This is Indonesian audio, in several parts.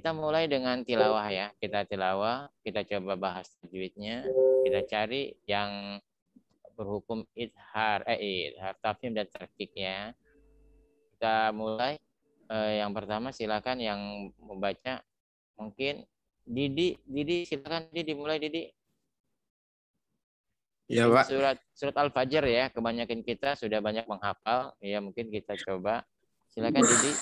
Kita mulai dengan tilawah ya. Kita tilawah, kita coba bahas tajwidnya, kita cari yang berhukum idhar, tafhim dan tarkik ya. Kita mulai. Yang pertama silakan yang membaca mungkin Didi silakan Didi dimulai Didi. Ya, Pak. Surat Al-Fajr ya, kebanyakan kita sudah banyak menghafal ya, mungkin kita coba. Silakan Didi.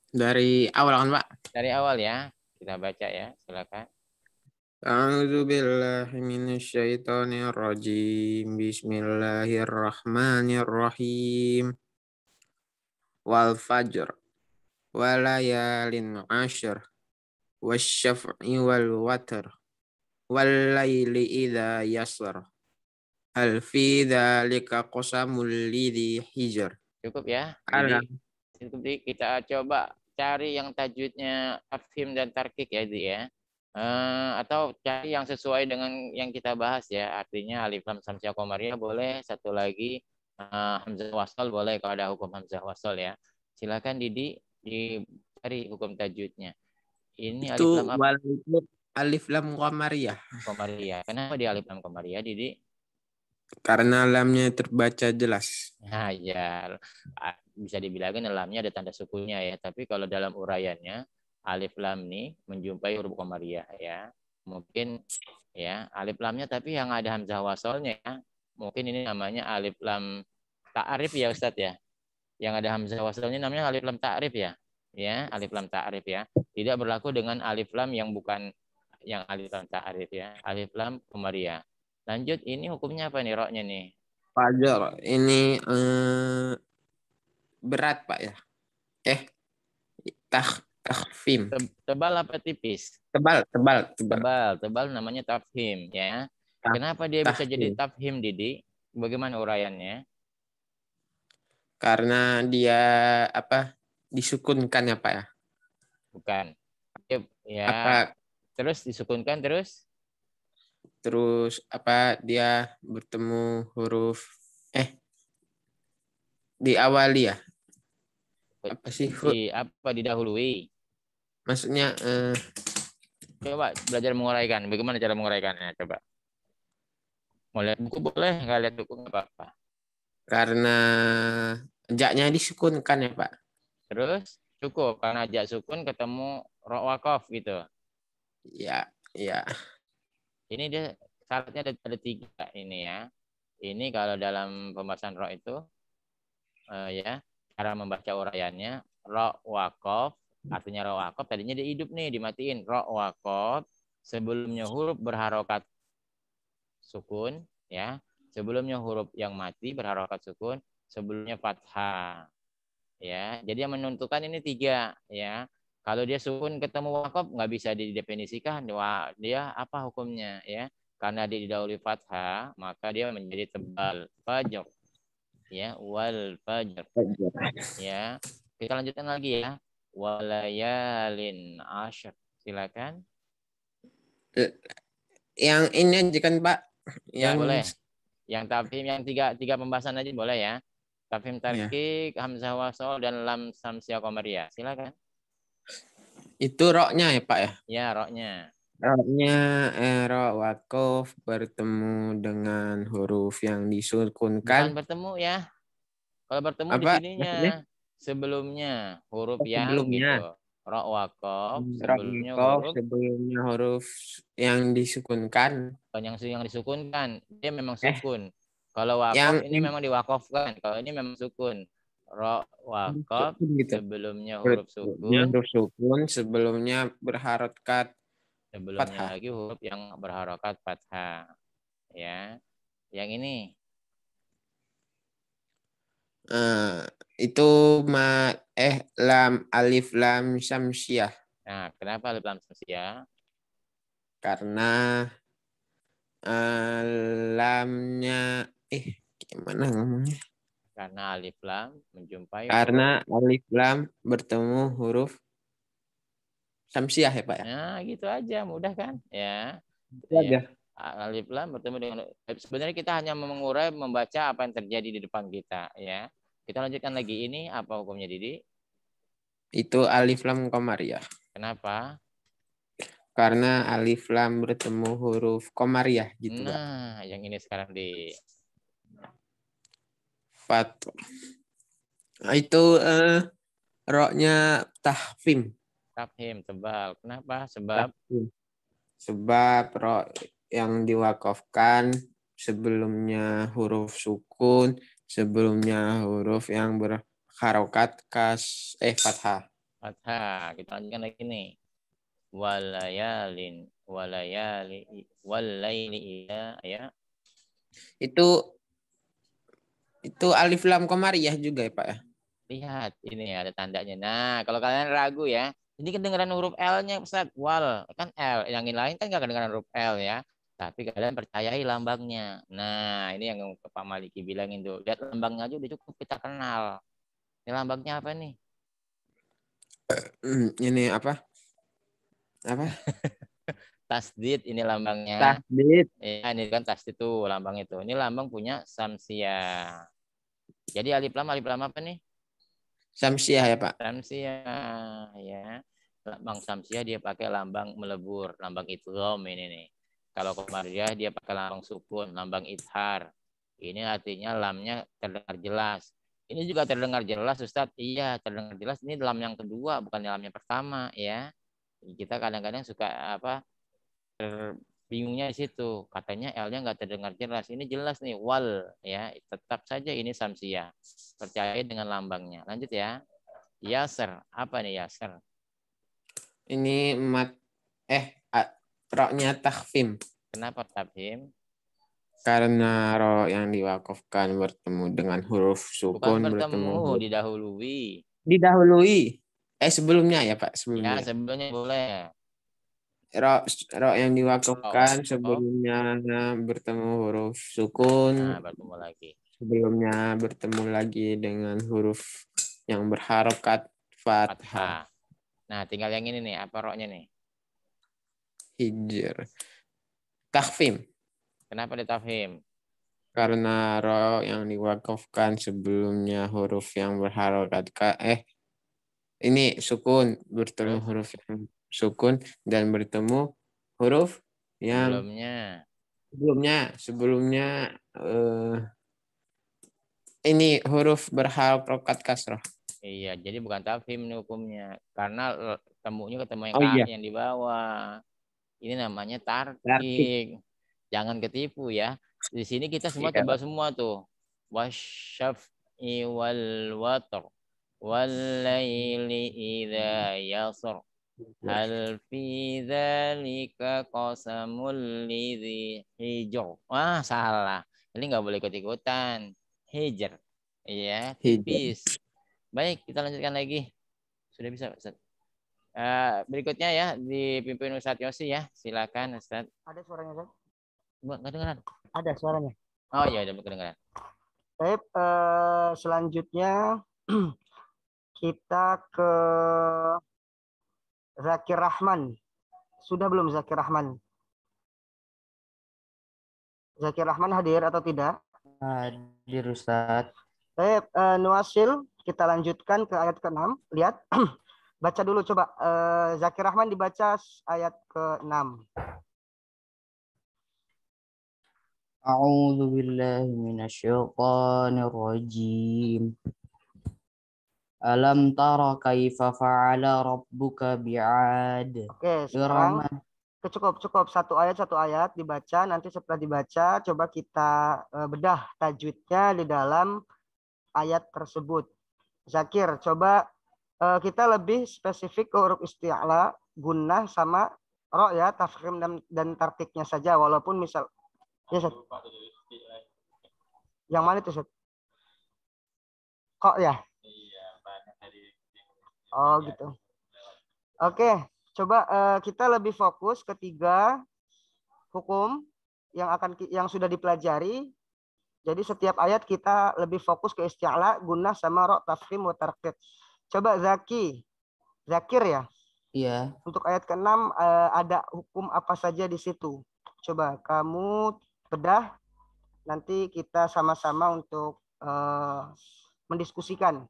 Dari awal kan, Pak? Dari awal ya, kita baca ya, silakan. A'udzu billahi minasyaitonir rajim. Bismillahirrahmanirrahim. Wal fajr walayalin ashr wasyaf'i wal watr wal laili idza yasr. Hal fi dzalika qasamul lidzi hijr. Cukup ya, Alam. Didi. Cukup Didi. Kita coba cari yang tajwidnya tafhim dan tarkik ya, Didi ya. Atau cari yang sesuai dengan yang kita bahas ya. Artinya alif lam samsiah qamariyah boleh, satu lagi hamzah wasal boleh kalau ada hukum hamzah wasal ya. Silakan Didi dicari hukum tajwidnya. Ini alif Itu lam apa? wal itu alif lam qamariyah. Qamariyah. Kenapa di alif lam qamariyah, Didi? Karena lamnya terbaca jelas. Nah, ya bisa dibilangin lamnya ada tanda sukunnya ya. Tapi kalau dalam uraiannya alif lam nih menjumpai huruf qamariyah ya. Mungkin ya alif lamnya tapi yang ada hamzah wasalnya ya. Mungkin ini namanya alif lam ta'rif ya Ustadz ya. Yang ada hamzah wasalnya namanya alif lam ta'rif ya. Ya, alif lam ta'rif ya. Tidak berlaku dengan alif lam yang bukan yang alif lam ta'rif ya. Alif lam qamariyah. Lanjut, ini hukumnya apa nih roknya nih? Fajar ini berat, Pak ya. Takhfim. Tebal apa tipis? Tebal, tebal, tebal. Tebal namanya tafhim ya. Kenapa dia bisa jadi Tahfim. tafhim, Didi? Bagaimana uraiannya? Karena dia apa? Disukunkan ya, Pak ya. Bukan. Ya, Apa terus disukunkan terus apa dia bertemu huruf diawali ya? Apa sih? didahului. Maksudnya Coba belajar menguraikan. Bagaimana cara menguraikannya? Coba. Mau lihat buku boleh, nggak lihat buku nggak apa-apa. karena jaknya disukunkan ya, Pak. Terus cukup karena jak sukun ketemu ro wakof gitu. Ya, ya. Ini dia syaratnya ada tiga ini ya. Ini kalau dalam pembahasan ro itu ya cara membaca uraiannya ro wakof, artinya ro wakof tadinya dia hidup nih dimatiin ro wakof sebelumnya huruf berharokat sukun ya, sebelumnya huruf yang mati berharokat sukun, sebelumnya fathah ya. Jadi yang menentukan ini tiga ya. Kalau dia sukun ketemu wakof nggak bisa didefinisikan dia apa hukumnya ya. Karena dia didahului fathah maka dia menjadi tebal fajr ya, wal fajr ya. Kita lanjutkan lagi ya. Walayalin asyr. Silakan. Yang ini aja kan, Pak. Ya, Yang boleh. Yang tafhim yang tiga pembahasan aja boleh ya. Tafhim ya. tarkik, hamzah wasol dan lam samsiah qamariyah. Silakan. Itu roknya ya, Pak ya. Ya, roknya. Roknya ro wakof bertemu dengan huruf yang Bukan disukunkan. bertemu ya. Kalau bertemu di Apa sininya maksudnya? sebelumnya huruf yang Sebelumnya. gitu. Ro wakof Rok sebelumnya wakof huruf sebelumnya huruf yang disukunkan. yang disukunkan. Dia memang Eh, sukun. Kalau wakof yang ini memang diwakofkan. Kalau ini memang sukun. Ro wakof sukun gitu. sebelumnya huruf Sebelumnya sukun, huruf sukun, sebelumnya berharokat sebelumnya fathah. lagi huruf yang berharokat fathah. Ya. Yang ini. Eh, itu lam alif lam syamsiah Nah, kenapa alif lam samsiah? karena lamnya gimana ngomongnya? Karena alif lam menjumpai huruf. Karena alif lam bertemu huruf syamsiah ya, Pak ya. Nah, gitu aja, mudah kan? Ya. Itu Ya. aja. Alif lam bertemu dengan sebenarnya kita hanya mengurai membaca apa yang terjadi di depan kita, ya. Kita lanjutkan lagi ini apa hukumnya Didi? Itu alif lam qamariyah. Kenapa? Karena alif lam bertemu huruf qamariyah gitu, Pak. Nah, yang ini sekarang di Fat. Itu roknya tahfim. tafhim tebal. Kenapa? Sebab Tahfim. Sebab rok yang diwakafkan sebelumnya huruf sukun, sebelumnya huruf yang berharokat fathah. fathah. Kita lanjutkan lagi nih. Walayalin, walaili ya. Itu alif lam qamariyah juga ya, Pak ya. Lihat, ini ada tandanya. Nah, kalau kalian ragu ya, ini kedengaran huruf L-nya, Ustaz. Wal, kan L. Yang lain kan nggak kedengaran huruf L ya. Tapi kalian percayai lambangnya. Nah, ini yang Pak Maliki bilangin tuh. Lihat lambangnya aja udah cukup kita kenal. Ini lambangnya apa nih? Ini apa? Apa? Tasdid ini lambangnya. Tahdid. Ya, ini kan tasdid tuh lambang itu. Ini lambang punya Samsia. Jadi alif lam apa nih? Samsiah ya, Pak. Samsiah ya. Lambang Samsiah dia pakai lambang melebur, lambang idgham ini nih. Kalau Qamariyah dia pakai lambang sukun, lambang idhar. Ini artinya lamnya terdengar jelas. Ini juga terdengar jelas, Ustadz. Iya, terdengar jelas. Ini lam yang kedua, bukan lam yang pertama ya. Kita kadang-kadang suka apa bingungnya di situ. Katanya L-nya nggak terdengar jelas. Ini jelas nih, wal ya. Tetap saja ini Samsiah. Percaya dengan lambangnya. Lanjut ya. Yaser. Apa nih Yaser? Ini roknya takhfim. Kenapa tabhim? Karena ro yang diwakafkan bertemu dengan huruf Bukan sukun, bertemu bertemu, huruf didahului. didahului. Sebelumnya ya, Pak, Ya, sebelumnya. sebelumnya boleh. Ro, ro yang Oh, diwakafkan wakof. sebelumnya bertemu huruf sukun, Nah, bertemu lagi. sebelumnya bertemu lagi dengan huruf yang berharokat fathah. Fathah. Nah, tinggal yang ini nih. Apa roknya nih? Hijr. Takhfim. Kenapa ditafhim? Karena ro yang diwakafkan sebelumnya huruf yang berharokat ini sukun, bertemu Terus huruf yang sukun dan bertemu huruf yang sebelumnya. sebelumnya ini huruf berharokat kasroh. Iya, jadi bukan tafhim nih hukumnya. Karena temunya ketemu yang Oh kak iya, yang di bawah. Ini namanya tartib. tarkik. Jangan ketipu ya. Di sini kita semua Iya, tebak Pak. semua tuh. Wasyaf'i wal watr. Wal laili idza yasr. Hal fi dzalika qasamul lidzi hijr. Wah, salah. Ini nggak boleh ikut-ikutan. Hijr. Iya, Hijr. tipis. Baik, kita lanjutkan lagi. Sudah bisa, Ustaz. Berikutnya ya, dipimpin Ustaz Yosi ya. Silakan, Ustaz. Ada suaranya, Ustaz? Nggak dengeran. Ada suaranya. Oh iya, udah kedengeran. Baik, selanjutnya kita ke Zakir Rahman. Sudah belum Zakir Rahman? Zakir Rahman hadir atau tidak? Hadir Ustaz. Baik, Nuasil, kita lanjutkan ke ayat ke-6. Lihat, baca dulu coba. Zakir Rahman dibaca ayat ke-6. A'udzu billahi minasyaitonir rajim. Alam tara kaifa fa'ala rabbuka bi'ad. Oke, sekarang cukup satu ayat dibaca. Nanti setelah dibaca, coba kita bedah tajwidnya di dalam ayat tersebut. Zakir, coba kita lebih spesifik ke huruf isti'la, gunnah sama ro ya, tafkhim dan tartiknya saja. Walaupun misal, ya Seth. Yang mana itu Seth? Kok ya? Oh gitu. Oke, coba kita lebih fokus ke 3 hukum yang sudah dipelajari. Jadi setiap ayat kita lebih fokus ke isti'la, gunnah sama ro, tafkhim, wa tarqiq. Coba Zakir ya. Iya. Untuk ayat ke-6 ada hukum apa saja di situ. Coba kamu bedah, nanti kita sama-sama untuk mendiskusikan.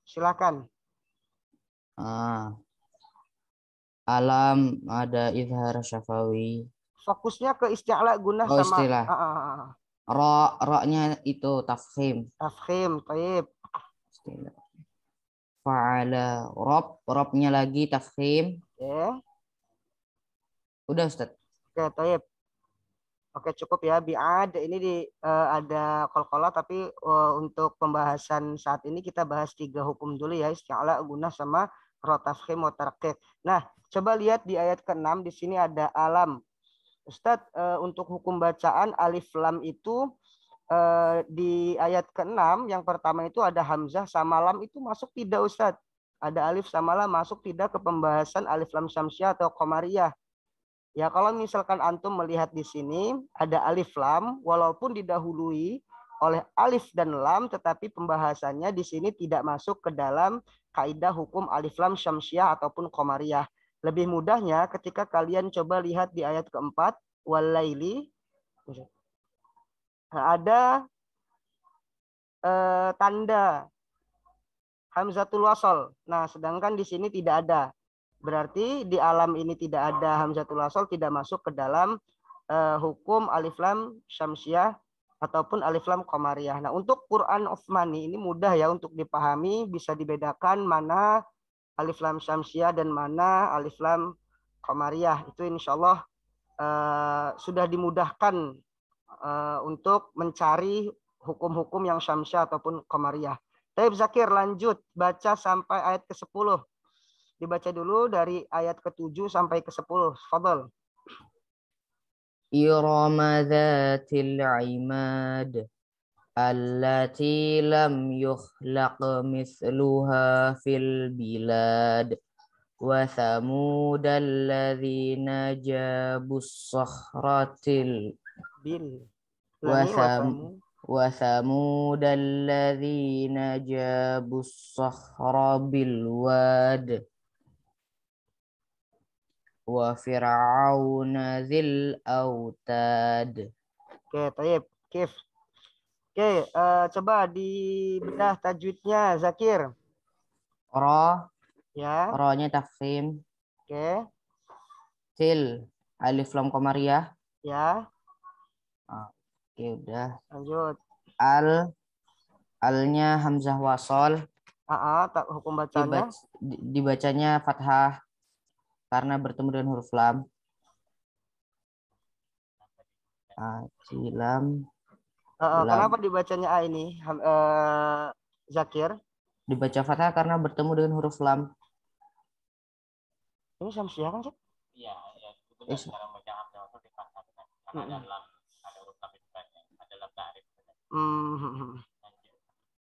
Silakan. Alam ada izhar syafawi. Fokusnya ke isti'la gunnah Oh, sama istilah. Ro-nya itu tafkhim. tafkhim. Taib. Istilah. Fa'ala robnya lagi tafkhim. Oke. Udah Ustaz. Oke, taib. Oke, cukup ya. Bi'ad ini ada qalqalah, tapi untuk pembahasan saat ini kita bahas 3 hukum dulu ya, isti'la, gunnah sama ro tafkhim wa tarqiq. Nah, coba lihat di ayat ke-6 di sini ada alam. Ustadz, untuk hukum bacaan alif lam itu di ayat ke-6 yang pertama itu ada hamzah sama lam, itu masuk tidak Ustadz? Ada alif sama lam masuk tidak ke pembahasan alif lam syamsiah atau qamariyah? Ya, kalau misalkan antum melihat di sini ada alif lam walaupun didahului oleh alif dan lam, tetapi pembahasannya di sini tidak masuk ke dalam kaidah hukum alif lam syamsiah ataupun qamariyah. Lebih mudahnya ketika kalian coba lihat di ayat keempat, walaili, ada tanda hamzatul wasol. Nah, sedangkan di sini tidak ada. Berarti di alam ini tidak ada hamzatul wasol, tidak masuk ke dalam hukum alif lam syamsiah ataupun alif lam qamariyah. Nah, untuk Quran Utsmani ini mudah ya untuk dipahami, bisa dibedakan mana alif lam syamsiah dan mana alif lam qamariyah. Itu insya Allah sudah dimudahkan untuk mencari hukum-hukum yang syamsiah ataupun qamariyah. Taib Zakir, lanjut baca sampai ayat ke-10. Dibaca dulu dari ayat ke-7 sampai ke-10. Fadhal. Irama dzatil imad allati lam yukhlaq mithluha fil bilad wa thamud alladzina jabus sakhratil Bil. wa thamud alladzina jabus sakhra bil wad wa fir'auna dzil autad. Oke, taib. Kif. Oke, coba dibedah tajwidnya Zakir. Ya. Ro-nya tafkhim. Oke. Til alif lam qamariyah. Ya. Oke, udah. Lanjut. Alnya hamzah wasol. Hukum bacanya. Dibacanya fathah karena bertemu dengan huruf lam. Lam. Kenapa dibacanya A ini, Zakir? Dibaca fathah karena bertemu dengan huruf lam. Ini syamsiah kan, Cik? Iya, itu cara baca hamzah itu dipaksakan karena ada lam, ada huruf lam di depannya, ada lam ta'rif.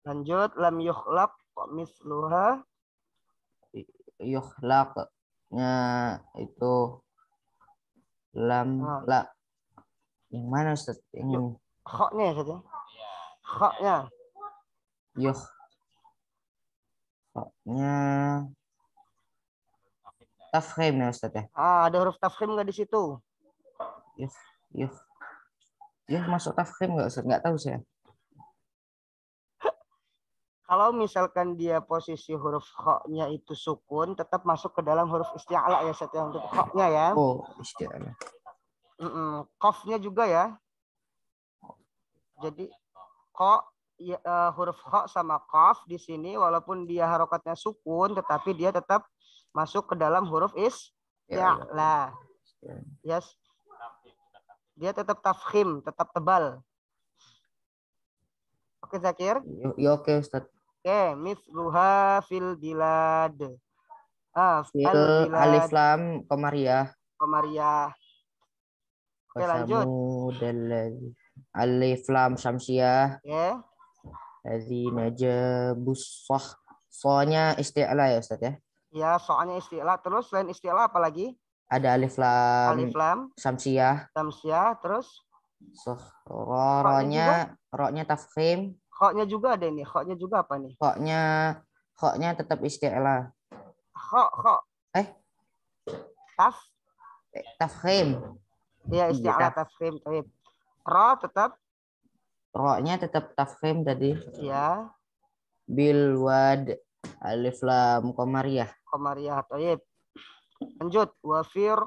Lanjut, lam yukhlaq misluha. Yukhlaqnya itu lam la. Yang mana Ustaz? Yang ini. Khoknya ya, Ustaz ya? Khoknya. Khoknya tafkhim ya Ustaz ya? Ada huruf tafkhim nggak di situ? Masuk tafkhim nggak Ustaz? Nggak tahu saya. Kalau misalkan dia posisi huruf khoknya itu sukun, tetap masuk ke dalam huruf isti'la ya, Ustaz ya, untuk khoknya ya. Oh, isti'la. Qafnya juga ya. Jadi huruf kha sama qaf di sini walaupun dia harokatnya sukun, tetapi dia tetap masuk ke dalam huruf isti'la. Yes. Dia tetap tafkhim, tetap tebal. Oke Zakir? Ya oke Ustaz. Oke, mithluha fil bilad. Fil alif lam qamariyah. Oke, lanjut. Alif lam syamsiah. Ya. Ladzina jabus sah. So-nya isti'la ya Ustaz ya? Ya, soalnya isti'la. Terus selain isti'la apa lagi? Ada alif lam syamsiah. Terus ro-nya tafkhim. Khoknya juga ada ini. Khoknya juga apa nih? Khoknya tetap isti'la. Khok. Tafkhim. Iya, isti'la tafkhim. Ro tetap. Ro-nya tetap tafkhim tadi. Iya. Bil wad. Alif lam qamariyah. Qamariyah. Thayyib. Lanjut. Wafir.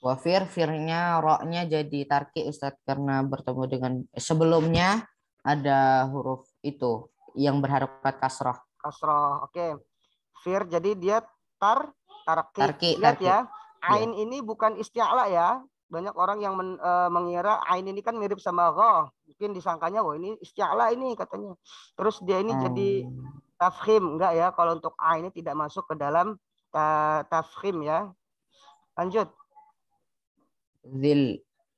Wafir, firnya roknya jadi tarki Ustadz karena bertemu dengan sebelumnya ada huruf itu yang berharokat kasroh. Kasroh. Oke. Fir jadi dia tarki. Tarki, Lihat tarki. ya. Iya. Ain ini bukan isti'la ya. Banyak orang yang mengira ain ini kan mirip sama gha. Mungkin disangkanya wah ini isti'la ini katanya. Terus dia ini jadi tafkhim. Enggak ya. Kalau untuk ain ini tidak masuk ke dalam tafkhim ya. Lanjut.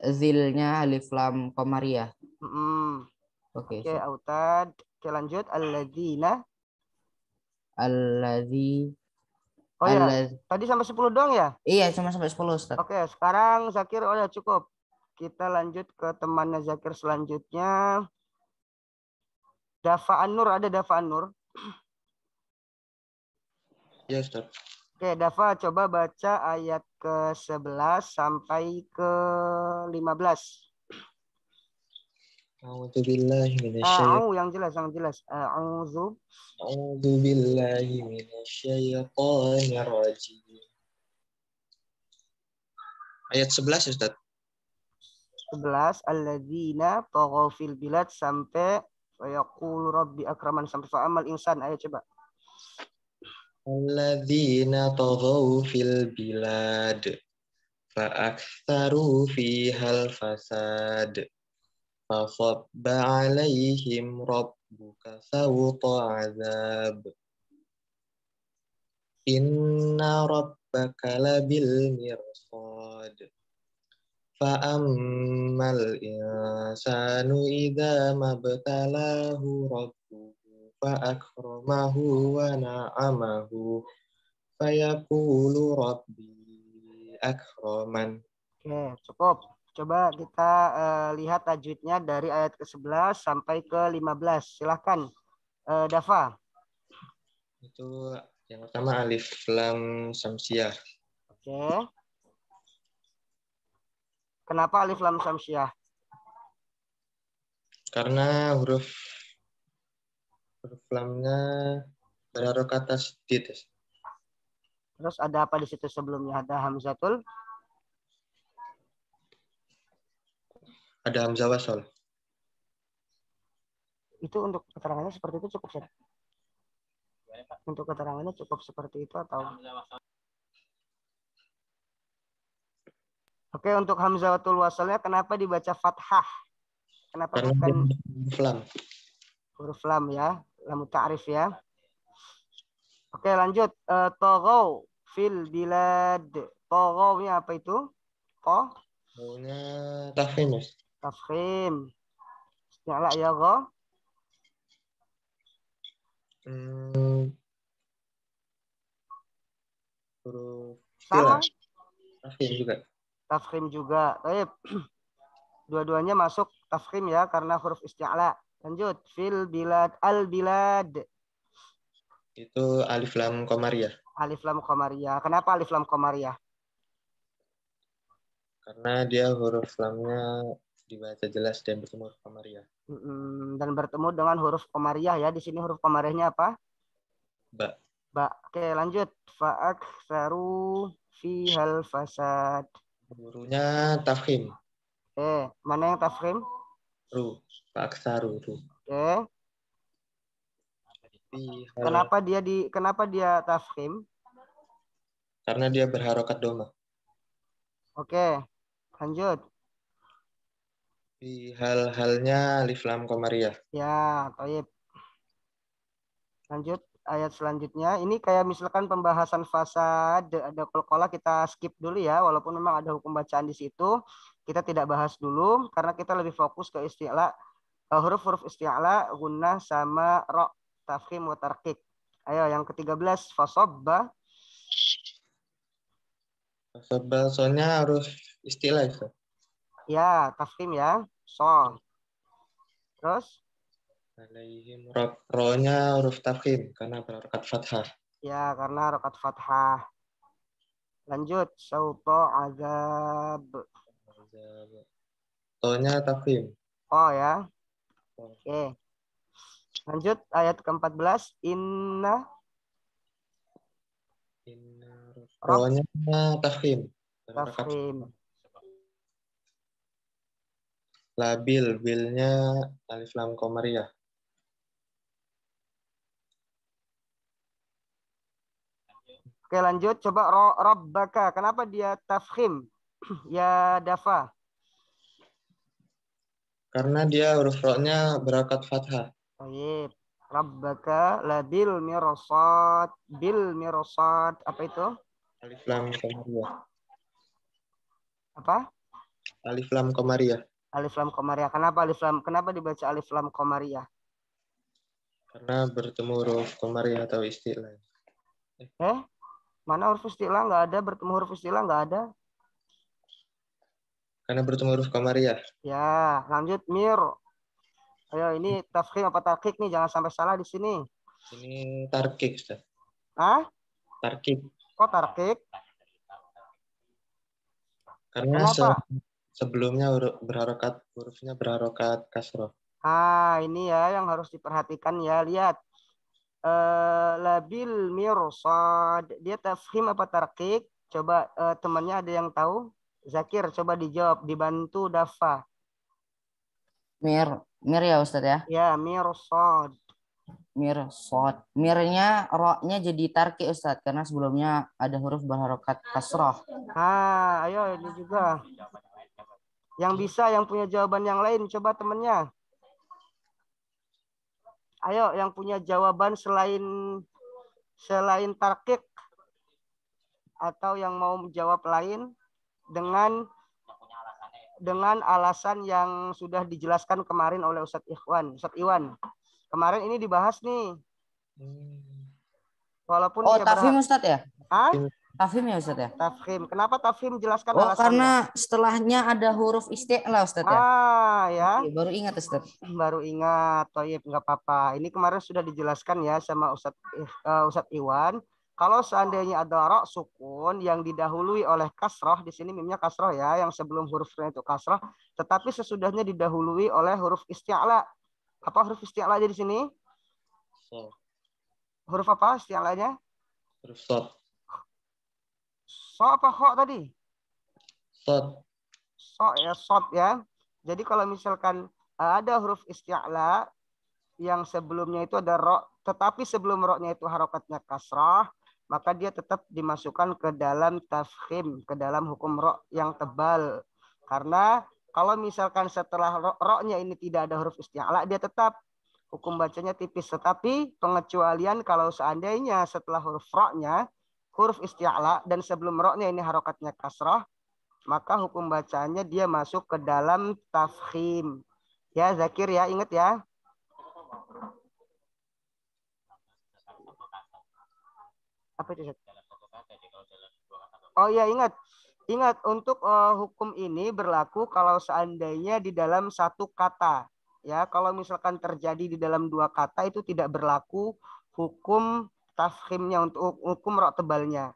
Zilnya alif lam qamariyah. Oke, Oke, Autad. Oke, lanjut. Alladzina. Alladzi. Oh ya, tadi sampai 10 doang ya? Iya, cuma sampai 10, Ustaz. Oke, sekarang Zakir udah cukup. Kita lanjut ke temannya Zakir selanjutnya. Dafa'an Nur, ada Dafa'an Nur? Ya, Ustaz. Oke, Dafa coba baca ayat ke-11 sampai ke-15. A'udzubillahi minasyaitonir Yang jelas. A'udzu A'udzubillahi minasyaitonir rajim. Ayat 11 Ustaz. 11 alladzina taghaw fil bilad sampai wa yaqulu rabbi akraman sampai fa'amal insan. Ayo coba. Alladzina taghaw fil bilad fa'aktsaru fihal fasad fasabba 'alaihim rabbuka sawta 'adzab inna rabbaka labil mirsad fa'ammal insanu idza mabtalahu rabbuhu fa'akramahu wa na'amahu fayaqulu rabbi akraman. Oke, cukup. Coba kita lihat tajwidnya dari ayat ke-11 sampai ke-15. Silahkan, Dafa. Itu yang pertama alif lam samsiah. Oke. Kenapa alif lam samsiah? Karena huruf lamnya berharokat tasdid. Terus ada apa di situ sebelumnya? Ada hamzatul? Ada hamzah wasol. Itu untuk keterangannya seperti itu cukup, Ustaz? Untuk keterangannya cukup seperti itu atau? Oke, untuk hamzatul wasalnya kenapa dibaca fathah? Kenapa Karena bukan huruf lam. huruf lam ya? Lam ta'rif ya. Oke, lanjut. Taghaw fil bilad. Taghawnya apa itu? Maunya tafkhim, Mas. Tafkhim. Nyala ya, gha. Huruf Sama. tafkhim juga. Tafkhim juga. Baik. Dua-duanya masuk tafkhim ya karena huruf isti'la. Lanjut. Fil bilad. Al bilad. Itu alif lam qamariyah. Alif lam qamariyah. Kenapa alif lam qamariyah? Karena dia huruf lamnya dibaca jelas dan bertemu huruf qamariyah. Dan bertemu dengan huruf qamariyah ya. Di sini huruf qamariyahnya apa? Ba. Oke, lanjut. Fa'aktsaru fihal fasad. Gurunya tafkhim. Mana yang tafkhim? Ru. Fa'aktsaru ru. Oke. Kenapa dia tafkhim? Karena dia berharokat doma. Oke. Lanjut. Di hal-halnya alif lam qamariyah. Ya, baik. Lanjut ayat selanjutnya. Ini kayak misalkan pembahasan fasad, ada qalqalah kita skip dulu ya, walaupun memang ada hukum bacaan di situ. Kita tidak bahas dulu karena kita lebih fokus ke isti'la, huruf-huruf isti'la, gunnah sama ra, tafkhim wa tarqiq. Ayo yang ke-13 fasobba. Fasobba soalnya harus istilah itu. Ya, tafkhim ya. So. Terus Alaihim ro-nya huruf tafkhim karena berharokat fathah. ya, karena harokat fathah. Lanjut, sauto azab. To-nya tafkhim. Oh ya. Oke. Lanjut ayat ke-14. Inna Rob Ro-nya tafkhim. Berharakat. tafkhim. Labil, bilnya alif lam qamariyah. Oke, lanjut. Coba Rabbaka. Kenapa dia tafkhim? Ya, Dafa. Karena dia huruf ro-nya berharakat fathah. Baik. Rabbaka labil mirsad. Bil mirsad. Apa itu? Alif lam qamariyah. Apa? Alif lam qamariyah. Alif lam qamariyah. Kenapa alif lam? Kenapa dibaca alif lam qamariyah? Karena bertemu huruf qamariyah atau istilah. Mana huruf istilah? Nggak ada. Bertemu huruf istilah nggak ada. Karena bertemu huruf qamariyah. Ya, lanjut mir. Ayo, ini tafkhim apa tarkik nih? Jangan sampai salah di sini. Ini tarkik, Ustaz. Hah? Tarkik. Kok tarkik? Karena Kenapa? sebelumnya hurufnya berharokat kasroh. Ini ya yang harus diperhatikan ya. Lihat. Labil mirsad. Dia tafkhim apa tarkik? Coba temannya ada yang tahu? Zakir, coba dijawab. Dibantu Dafa. Mir ya Ustadz ya. Ya, mirsad. Mirsad. Mirnya ro-nya jadi tarki Ustadz karena sebelumnya ada huruf berharokat kasroh. Ayo ini juga. Yang bisa, yang punya jawaban yang lain, coba temennya. Ayo, yang punya jawaban selain tarkik atau yang mau menjawab lain dengan alasan yang sudah dijelaskan kemarin oleh Ustadz Iwan. Kemarin ini dibahas nih. Walaupun dia tafhim Ustadz ya? Hah? Tafhim ya Ustadz ya? Tafhim. Kenapa tafhim? Jelaskan alasannya. Karena setelahnya ada huruf isti'la Ustadz ya? Ya. Baru ingat Ustadz. Baru ingat. Toyib, nggak apa-apa. Ini kemarin sudah dijelaskan ya sama Ustadz Iwan. Kalau seandainya ada ro' sukun yang didahului oleh kasroh, di sini mimnya kasroh ya, yang sebelum hurufnya itu kasroh, tetapi sesudahnya didahului oleh huruf isti'la. Apa huruf isti'la di sini? So. Huruf apa isti'lanya? Huruf sod. So apa kho tadi? Sod. Sod ya. Jadi kalau misalkan ada huruf isti'la yang sebelumnya itu ada ro, tetapi sebelum ro-nya itu harokatnya kasrah, maka dia tetap dimasukkan ke dalam tafkhim, ke dalam hukum ro yang tebal. Karena kalau misalkan setelah ro-nya ini tidak ada huruf isti'la, dia tetap hukum bacanya tipis. Tetapi pengecualian kalau seandainya setelah huruf ro-nya huruf isti'la dan sebelum ro-nya ini harokatnya kasrah, maka hukum bacaannya dia masuk ke dalam tafkhim. Ya, Zakir ya, ingat ya. Apa itu? Oh iya, ingat. Ingat, untuk hukum ini berlaku kalau seandainya di dalam satu kata. Ya, kalau misalkan terjadi di dalam dua kata itu tidak berlaku hukum tafkhimnya untuk hukum ro tebalnya.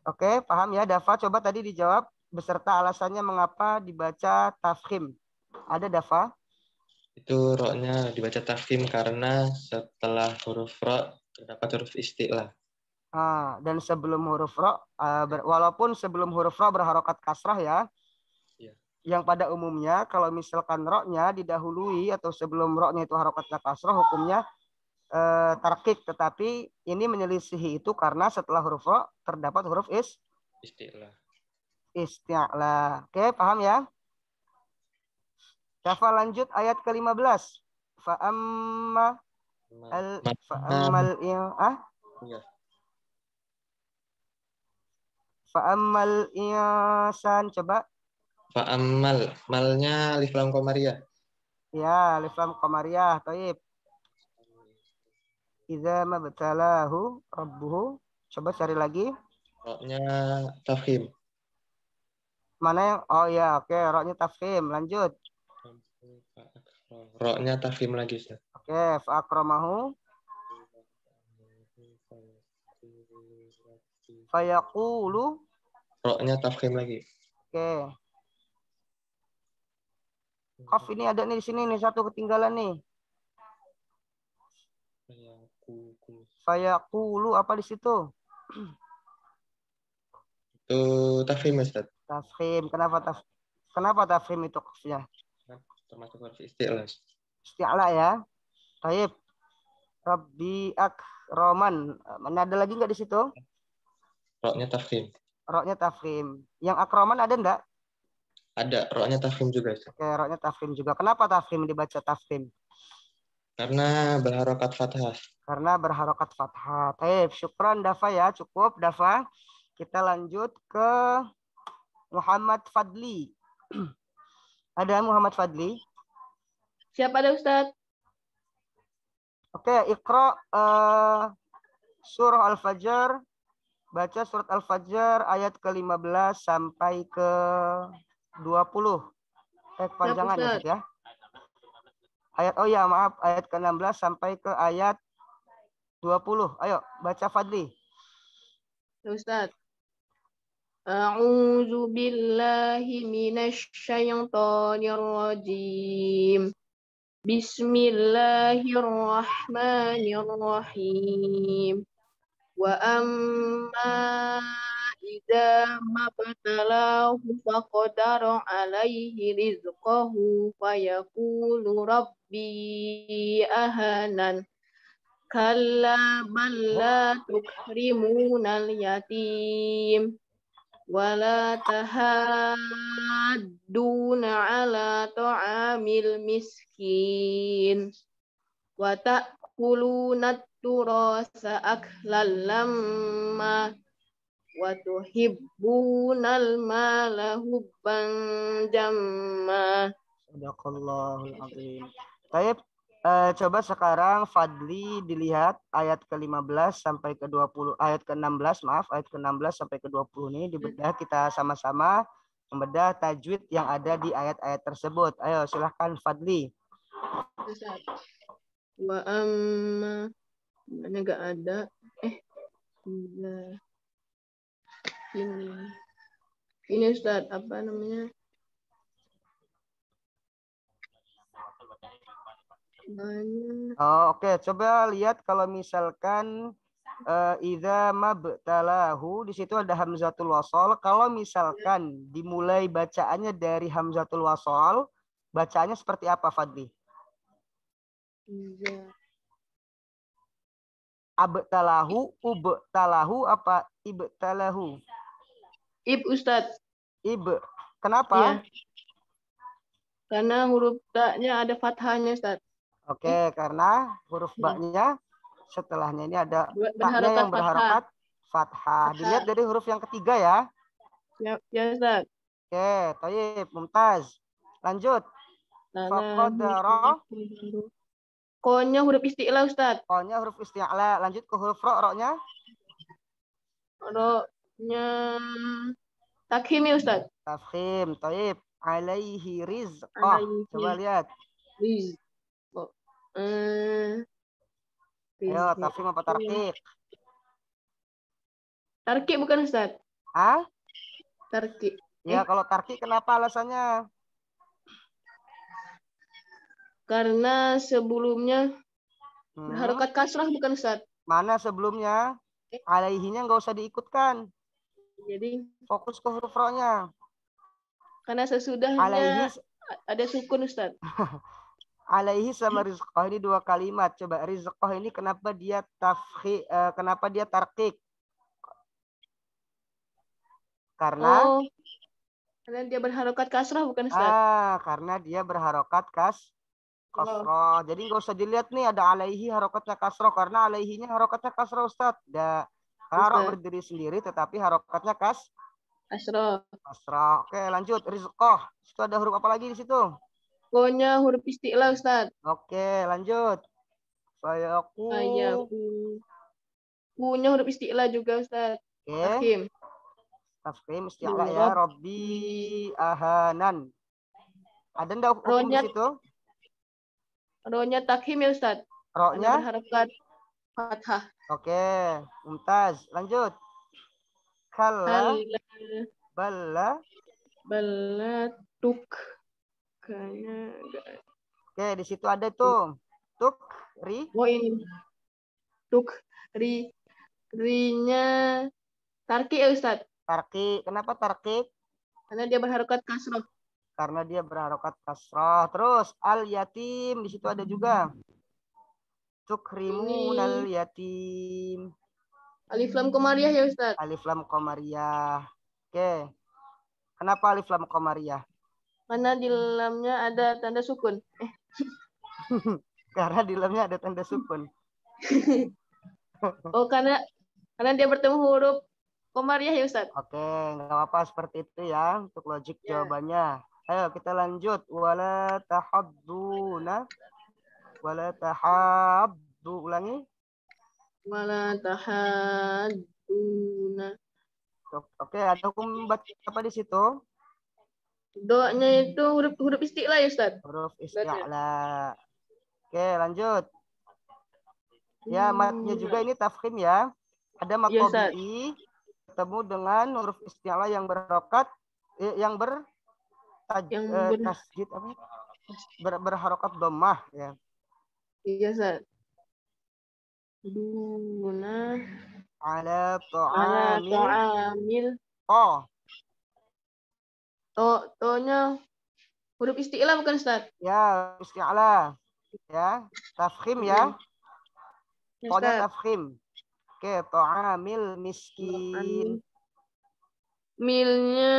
Oke, paham ya Dafa? Coba tadi dijawab beserta alasannya mengapa dibaca tafkhim. Ada Dafa? Itu ro-nya dibaca tafkhim karena setelah huruf ro terdapat huruf isti'la. Dan sebelum huruf ro, walaupun sebelum huruf ro berharokat kasrah ya, yang pada umumnya kalau misalkan ro-nya didahului atau sebelum ro-nya itu harokatnya kasrah, hukumnya tarkik. Tetapi ini menyelisihi itu karena setelah huruf ro terdapat huruf isti'la. Oke, paham ya? Dafa lanjut ayat ke-15. Fa'ammal insan, coba. Fa'ammal, malnya alif lam qamariyah. Ya, alif lam qamariyah. Taib. Idza mabtalahu rabbuhu. Coba cari lagi. Ro-nya tafkhim. Mana yang? Oh ya, oke, ro-nya tafkhim. Lanjut. Ro-nya tafkhim lagi, Ustaz. Oke, fa'akramahu. Fayaqulu. Ro-nya tafkhim lagi. Oke. Qaf ini ada nih di sini nih, satu ketinggalan nih. Fayaqulu apa di situ? Itu tafhim Ustaz. Tafhim. Kenapa tafhim itu ya? Termasuk huruf isti'la. Isti'la ya. Baik. Rabbi akroman. Mana ada lagi nggak di situ? Roknya tafhim. Roknya tafhim. Yang akroman ada enggak? Ada, roknya tafhim juga Ustaz. Oke, roknya tafhim juga. Kenapa tafhim dibaca tafhim? Karena berharokat fathah. Karena berharokat fathah. Baik, syukran Dafa ya. Cukup Dafa. Kita lanjut ke Muhammad Fadli. Ada Muhammad Fadli? Siapa ada Ustadz? Oke, Iqra surah Al-Fajr. Baca surat Al-Fajr ayat ke-15 sampai ke-20. Kepanjangan ya, Ustaz ya. Ayat ayat ke-16 sampai ke ayat 20. Ayo, baca Fadli. Ustadz. A'udzu billahi minasy syaithanir rajim. Bismillahirrahmanirrahim. Wa amma idza mabtalahu faqadara alaihi rizqahu fayaqulu rabbi ahanan. Kalla bal la tukrimunal yatim. Wala tahadduna ala ta'amil miskin wa ta'kuluna turasa aklan lamma wa tuhibbunal mala hubban jamma. Sadaqallahul azim. Baik, coba sekarang Fadli dilihat ayat ke-15 sampai ke-20, ayat ke-16 maaf, ayat ke-16 sampai ke-20 ini dibedah, kita sama-sama membedah tajwid yang ada di ayat-ayat tersebut. Ayo silahkan Fadli. Wa amma mana enggak ada ini Ustaz apa namanya? Oh, oke. Coba lihat kalau misalkan idza mabtalahu di situ ada hamzatul wasal. Kalau misalkan dimulai bacaannya dari hamzatul wasal, bacaannya seperti apa, Fadli? Abtalahu, ubtalahu apa ibtalahu? Ib Ustaz. Ib. Kenapa? Ya. Karena huruf ta-nya ada fathahnya Ustaz. Oke, karena huruf ba-nya setelahnya ini ada ta-nya yang berharokat fathah. Dilihat dari huruf yang ketiga ya. Ya Ustaz. Oke, Thayyib, Mumtaz. Lanjut. Faqadara. Ko-nya huruf isti'la Ustaz. Ko-nya huruf isti'la. Lanjut ke huruf ro-nya. Ro-nya takhim ya Ustaz. Tafkhim, Thayyib. Alaihi rizqah. Coba lihat. Ayo, tafkhim apa tarqiq? Tarqiq bukan Ustaz? Hah? Tarqiq. Ya, kalau tarqiq kenapa alasannya? Karena sebelumnya berharokat kasrah bukan Ustaz? Mana sebelumnya? Alaihinya nggak usah diikutkan. Jadi fokus ke huruf ro-nya. Karena sesudahnya alaihi ada sukun Ustaz. Alaihi sama rizqah ini dua kalimat. Coba rizqah ini kenapa dia kenapa dia tarqiq? Karena karena dia berharokat kasrah bukan Ustaz? Karena dia berharokat kasrah. Jadi nggak usah dilihat nih ada alaihi harokatnya kasrah karena alaihinya harokatnya kasrah Ustaz. Karena berdiri sendiri tetapi harokatnya kasrah. Oke, lanjut rizqah. Itu ada huruf apa lagi di situ? Ko-nya huruf isti'la Ustaz. Oke, lanjut. Ku-nya huruf isti'la juga Ustaz. Oke. Tafkhim isti'la ya. Rabbi ahanan. Ada enggak hukum di situ? Ro-nya takhim ya Ustaz. Ro-nya berharokat fathah. Oke, Mumtaz. Lanjut. Kalla balla tuk. Kayaknya enggak. Oke, di situ ada tuh. Tuk ri. Oh ini. Tuk Ri, rinya tarki ya Ustaz. Tarki. Kenapa tarki? Karena dia berharokat kasroh. Karena dia berharokat kasrah. Terus al yatim di situ ada juga. Tukrimunal yatim. Alif lam komariah ya Ustaz. Alif lam qamariyah. Oke. Kenapa alif lam qamariyah? Karena di dalamnya ada tanda sukun. Karena di dalamnya ada tanda sukun. Oh, karena dia bertemu huruf komariah ya Ustaz. Oke, nggak apa-apa seperti itu ya untuk logik jawabannya. Ayo kita lanjut. Wala tahadduna. Wala tahabdu. Ulangi. Wala tahaduna. Oke, ada hukum baca apa di situ? Doanya itu huruf isti'la ya Ustaz. Huruf isti'la. Oke, lanjut. Ya, matnya juga ini tafkhim ya. Ada mat Iya, Ustaz. tabi'i ketemu dengan huruf isti'la yang berharokat yang tasjid apa? Berharokat dhammah ya. Iya, Ustaz. Duna Ala ala ta'amil. ta'amil. Oh, To-nya huruf isti'la bukan Ustaz? ya isti'la. Ya, tafkhim ya. Ya, Pokoknya Ustaz. tafkhim. Oke, ta'amil miskin. Milnya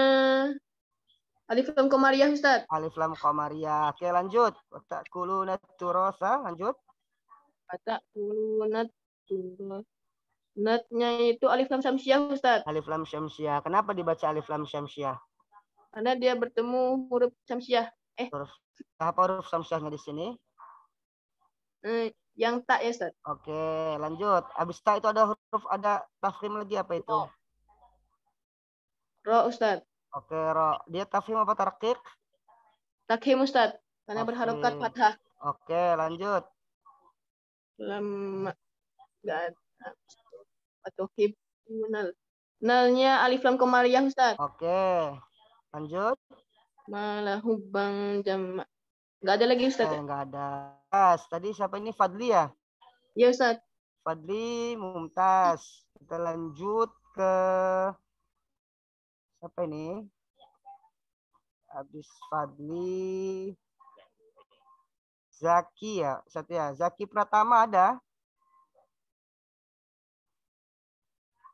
alif lam komariah Ustaz. Alif lam qamariyah. Oke, lanjut. Ta'kuluna turasa, lanjut. Kata kulunat turun. Natnya itu alif lam syamsiah Ustaz. Alif lam syamsiah. Kenapa dibaca alif lam syamsiah? Karena dia bertemu huruf syamsiah. Apa huruf syamsiahnya di sini? Yang tak ya Ustaz. Oke, lanjut. Habis tak itu ada tafkhim lagi apa itu? Ro Ustaz. Oke, ro. Dia tafkhim apa tarqiq? Takhim Ustaz. Karena berharokat Tafkhim. fathah. Oke, lanjut. Lam enggak ada. Atau hibunal. Nalnya alif lam komariah Ustaz. Oke. Lanjut. Malahubang jama. Enggak ada lagi Ustaz. Enggak ada. Tadi siapa ini? Fadli ya? Iya Ustaz. Fadli Mumtaz. Kita lanjut ke siapa ini? Habis Fadli Zaki ya, Satya. Zaki Pratama ada?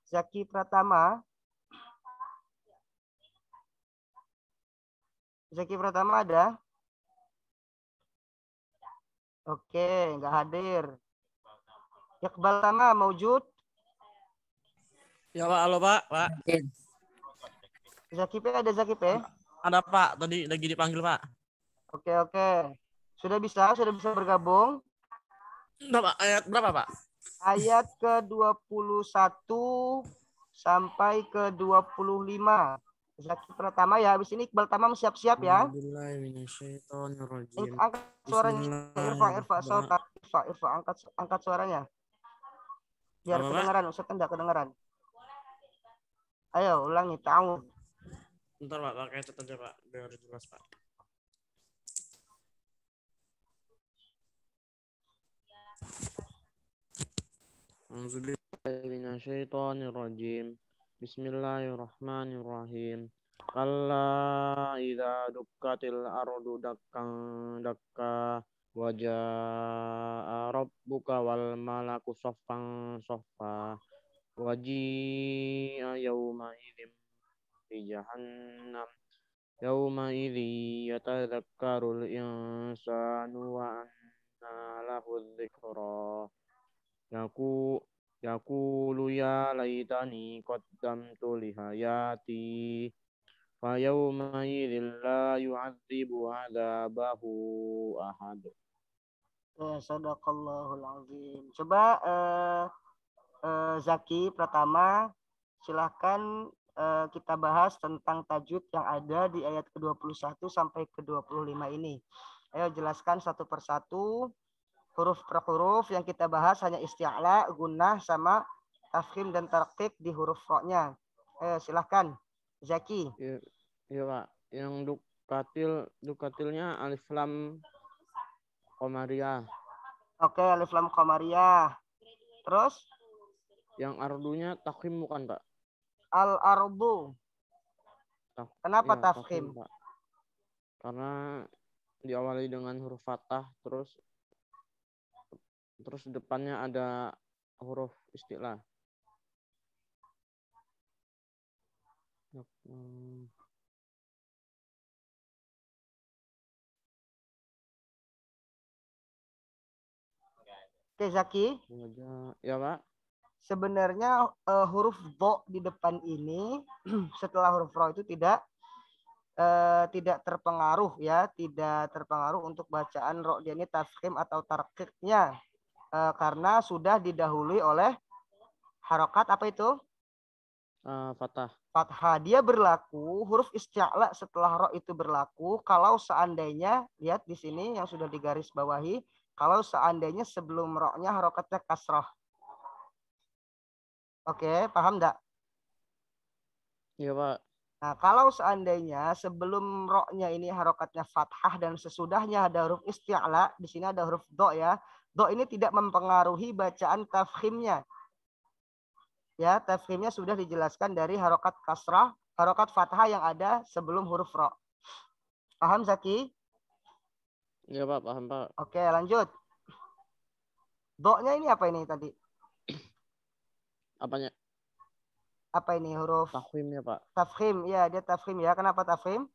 Zaki Pratama. Zaki Pratama ada? Oke, nggak hadir. Iqbal Tama maujud? Ya Pak, halo Pak. Zaki P ada Zaki P? Ada Pak, tadi lagi dipanggil Pak. Oke. Sudah bisa bergabung? Berapa ayat berapa Pak? Ayat ke-21 sampai ke-25. Zaki pertama ya. Habis ini Iqbal Tamam siap-siap ya. Angkat suaranya. Irfa, angkat suaranya. Biar kedengaran, Ustaz enggak kedengaran. Ayo, ulangi ta'awun. Bentar Pak, pakai catat aja Pak, biar jelas Pak. A'udzubillahiminasyaitonirrajim. Bismillahirrahmanirrahim. Kalla idza dukkatil ardu dakkan dakka wa jaa rabbuka wal malaku saffan saffa wa ji'a yauma idzin bi jahannam yauma idzi yatadzakkarul insanu wa anna lahu dzikra Yaqulu ya laitani qaddamtu li hayati fa yawma idzin la yu'adzibu 'adzabahu ahad. Sadaqallahul azim. Coba Zaki Pratama, silahkan kita bahas tentang tajwid yang ada di ayat ke-21 sampai ke-25 ini. Ayo jelaskan satu persatu. Huruf per huruf yang kita bahas hanya isti'la, gunnah, sama tafkhim dan tarqiq di huruf ro-nya. Silahkan, Zaki. Iya Pak, yang dukatilnya alif lam qamariyah. Oke, alif lam qamariyah. Terus? Yang ardunya takhim bukan, Pak? Al-ardu. Tak- Kenapa ya, tafkhim? Pak. Karena diawali dengan huruf fathah, terus depannya ada huruf istilah. Oke, Zaki. Ya, Pak. Sebenarnya huruf do di depan ini setelah huruf ro itu tidak terpengaruh ya, tidak terpengaruh untuk bacaan ro dia ini tafkhim atau tarqiqnya karena sudah didahului oleh harokat apa itu? Fathah. Fathah. Dia berlaku huruf isti'la setelah ro itu berlaku kalau seandainya lihat di sini yang sudah digaris bawahi, kalau seandainya sebelum ro-nya harokatnya kasrah. Oke, paham enggak? Iya, Pak. Nah, kalau seandainya sebelum ro-nya ini harokatnya fathah dan sesudahnya ada huruf isti'la, di sini ada huruf do ya. Do ini tidak mempengaruhi bacaan tafkhimnya. Ya, tafkhimnya sudah dijelaskan dari harokat kasrah, harokat fathah yang ada sebelum huruf ro. Paham, Zaki? Iya, Pak, paham, Pak. Oke, lanjut. Do-nya ini apa ini tadi? Apanya? Apa ini huruf? Takhimnya, Pak. Tafkhim, ya dia tafkhim ya. Kenapa tafkhim?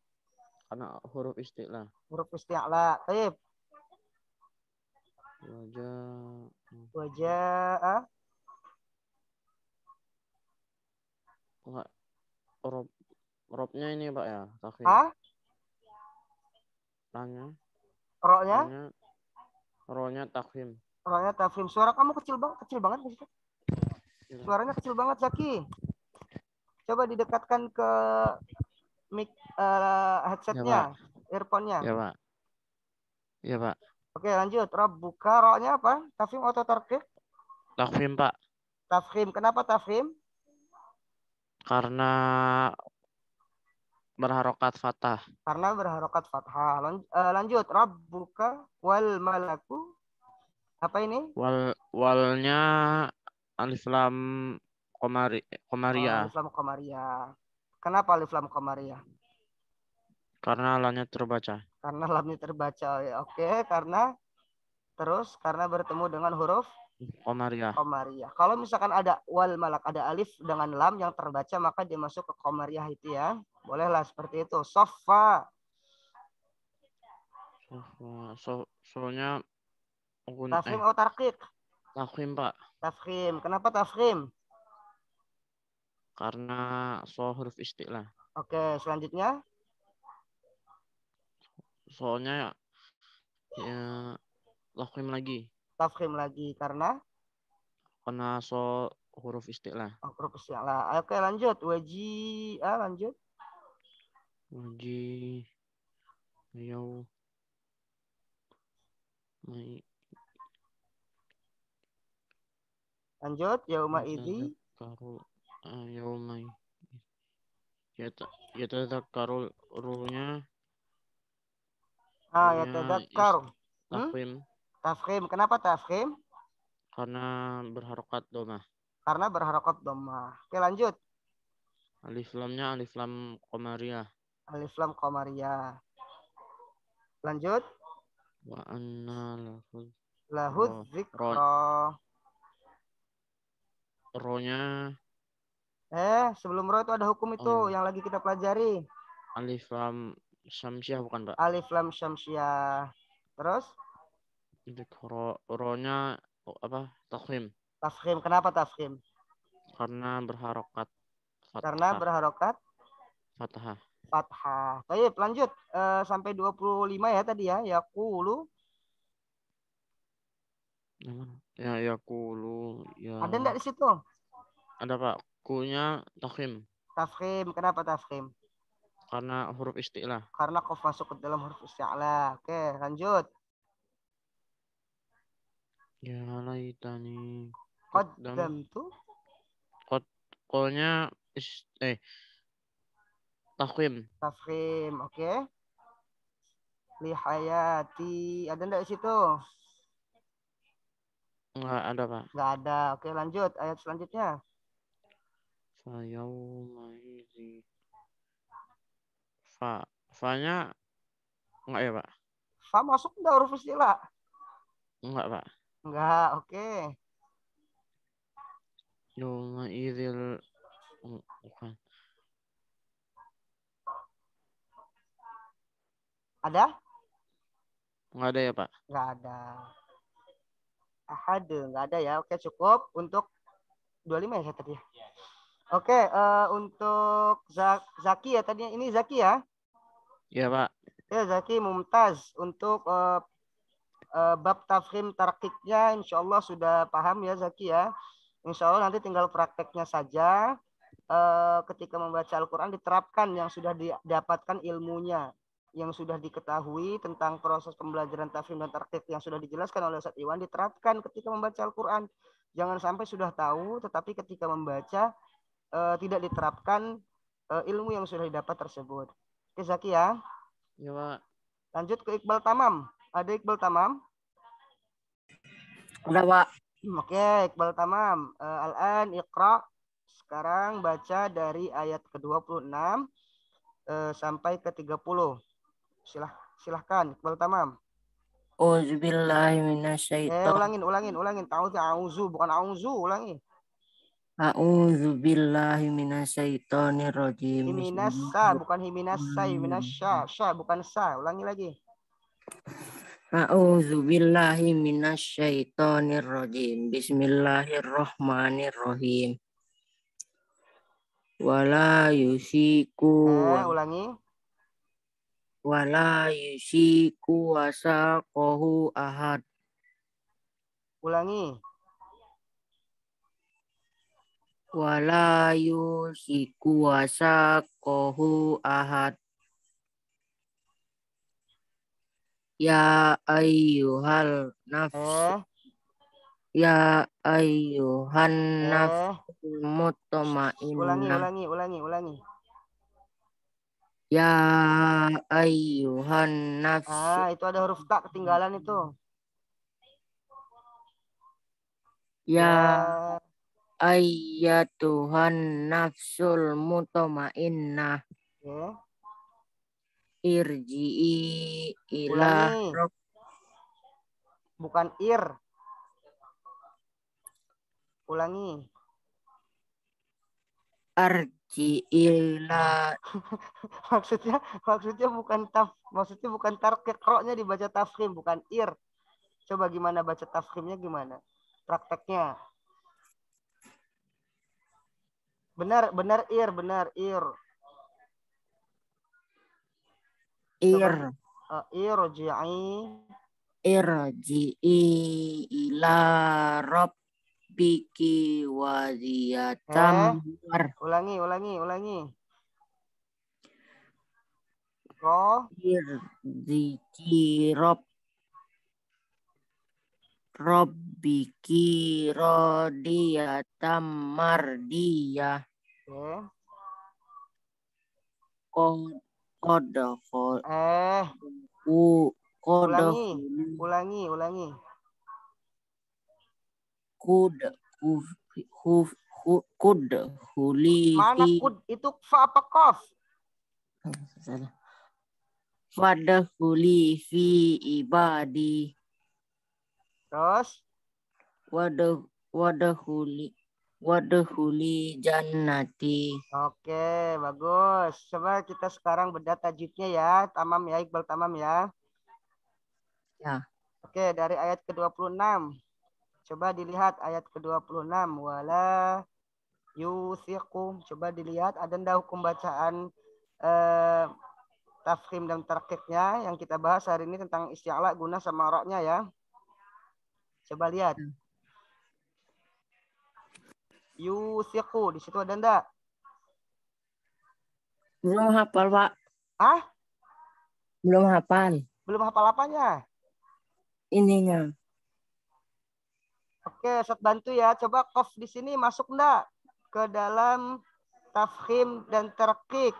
Karena huruf istilah. Huruf isti'la. Baik. Wajah. Enggak. Robnya ini, Pak ya, takhim. Ah? Tanya. Ro-nya? Ro-nya takhim. Ro-nya tafkhim. Suara kamu kecil banget. Suaranya kecil banget, Zaki. Coba didekatkan ke mic headsetnya, earphone-nya. Ya, Pak. Ya, Pak. Oke, lanjut. Rabbuka, ro-nya apa? Tafkhim atau tarqiq? Takhim, Pak. Tafkhim. Kenapa tafkhim? Karena berharokat fathah. Karena berharokat fathah. Lanjut. Rabbuka wal malaku. Apa ini? Walnya alif lam komariah. Alif lam komariah. Kenapa alif lam komariah? Karena lamnya terbaca. Karena lamnya terbaca. Oke, karena bertemu dengan huruf Komariah. Kalau misalkan ada wal malak, ada alif dengan lam yang terbaca, maka dia masuk ke komariah itu ya. Bolehlah seperti itu. Sofa. Soalnya Tafkhim atau tarqiq? Tafkhim, Pak. Tafkhim. Kenapa tafkhim? Karena huruf istilah. Oke, selanjutnya. Soalnya ya tafkhim lagi. Tafkhim lagi karena huruf istilah. huruf istilah. Oke, lanjut. Lanjut. Lanjut, yauma idzi. Ya tadzakkarul ruhnya. Ya tadzakkaru. Tafkhim. Tafkhim. Kenapa tafkhim? Karena berharokat domah. Karena berharokat domah. Oke, lanjut. Alif lamnya alif lam komariah. Alif lam komariah. Lanjut. Wa anna lahud dzikra. Ro-nya sebelum ro itu ada hukum itu yang lagi kita pelajari. Alif lam syamsiah bukan, Pak? Alif lam syamsiah. Terus? Ro-nya apa? Tafkhim. Tafkhim. Kenapa tafkhim? Karena berharokat fathah. Karena berharokat fathah. Baik, lanjut sampai 25 ya tadi ya. Yaqulu. Ya yaqulu ya. Ada enggak di situ? Ada, Pak. Ku-nya tafkhim. Tafkhim. Kenapa tafkhim? Karena huruf istilah. Karena qaf masuk ke dalam huruf isti'la. Oke, lanjut. Ya laitani qaddamtu. Qolnya tafkhim. Tafkhim, oke. Li hayati. Ada enggak di situ? Enggak ada, Pak. Nggak ada. Oke, lanjut. Ayat selanjutnya. Fayaumaidzi. Fa-nya enggak ya, Pak? Fa masuk nggak huruf istilah? Enggak, Pak. Nggak. Oke. Yauma'idzil bukan. Ada? Enggak ada ya, Pak? Nggak ada. Ahad, nggak ada ya. Oke, cukup untuk 25 ya saya tadi. Oke, untuk Zaki ya tadi. Ini Zaki ya? Iya, Pak. Ya, Zaki Mumtaz. Untuk bab tafhim tarkiknya insya Allah sudah paham ya Zaki ya. Insya Allah nanti tinggal prakteknya saja. Ketika membaca Al-Quran diterapkan yang sudah didapatkan ilmunya, yang sudah diketahui tentang proses pembelajaran tafhim dan tarkik yang sudah dijelaskan oleh Ustaz Iwan diterapkan ketika membaca Al-Quran. Jangan sampai sudah tahu tetapi ketika membaca tidak diterapkan ilmu yang sudah didapat tersebut. Oke Zaki ya. Iya, Pak. Lanjut ke Iqbal Tamam. Ada Iqbal Tamam? Udah, Pak. Oke, Iqbal Tamam. Al-an Iqra. Sekarang baca dari ayat ke-26 sampai ke-30. Silahkan Iqbal Tamam. Auzubillahi minasyaitonir Ulangin. Ta'uzu bukan auzu, ulangi. A'udzubillahi minasyaitonir rajim. Himinasa bukan himinasa, himinasya, sya bukan sa. Ulangi lagi. A'udzubillahi minasyaitonir rajim. Bismillahirrahmanirrahim. Wala yusiku Ulangi. wala yusiku wasaqahu ahad. Ulangi. Wala yusiku wasaqahu ahad. Ya ayyuhal nafs Ya ayyuhan nafsul mutmainnah. Ulangi. Ya ayyuhan nafsu. Itu ada huruf tak ketinggalan itu. Ya ayyatuhan nafsul mutmainnah. Irji'i ila Ulangi. Bukan ir. Ulangi. Arji'ila. maksudnya bukan maksudnya bukan tarkik, roknya dibaca tafkhim bukan ir. Coba gimana baca tafkhimnya gimana? Prakteknya. Benar ir. Irji'i ila rabbiki wadiyatan. Ulangi. Irji'i rabbiki radiyatan mardiyah. Ulangi. Mana kud itu fa apa qaf? Wadkhuli fi ibadi. Terus wadkhuli jannati. Oke, bagus. Coba kita sekarang bedah tajwidnya ya. Tamam ya, Iqbal Tamam ya. Ya. Oke, dari ayat ke-26. Coba dilihat ayat ke-26. Wala yusiqu. Coba dilihat ada ndak hukum bacaan tafkhim dan tarkiknya yang kita bahas hari ini tentang isti'la guna sama roknya ya. Coba lihat. Yusiqu di situ ada ndak? Belum hafal, Pak. Belum hafal apanya? Ininya. Oke, Ustaz bantu ya. Coba qaf di sini masuk ndak ke dalam tafkhim dan tarkik?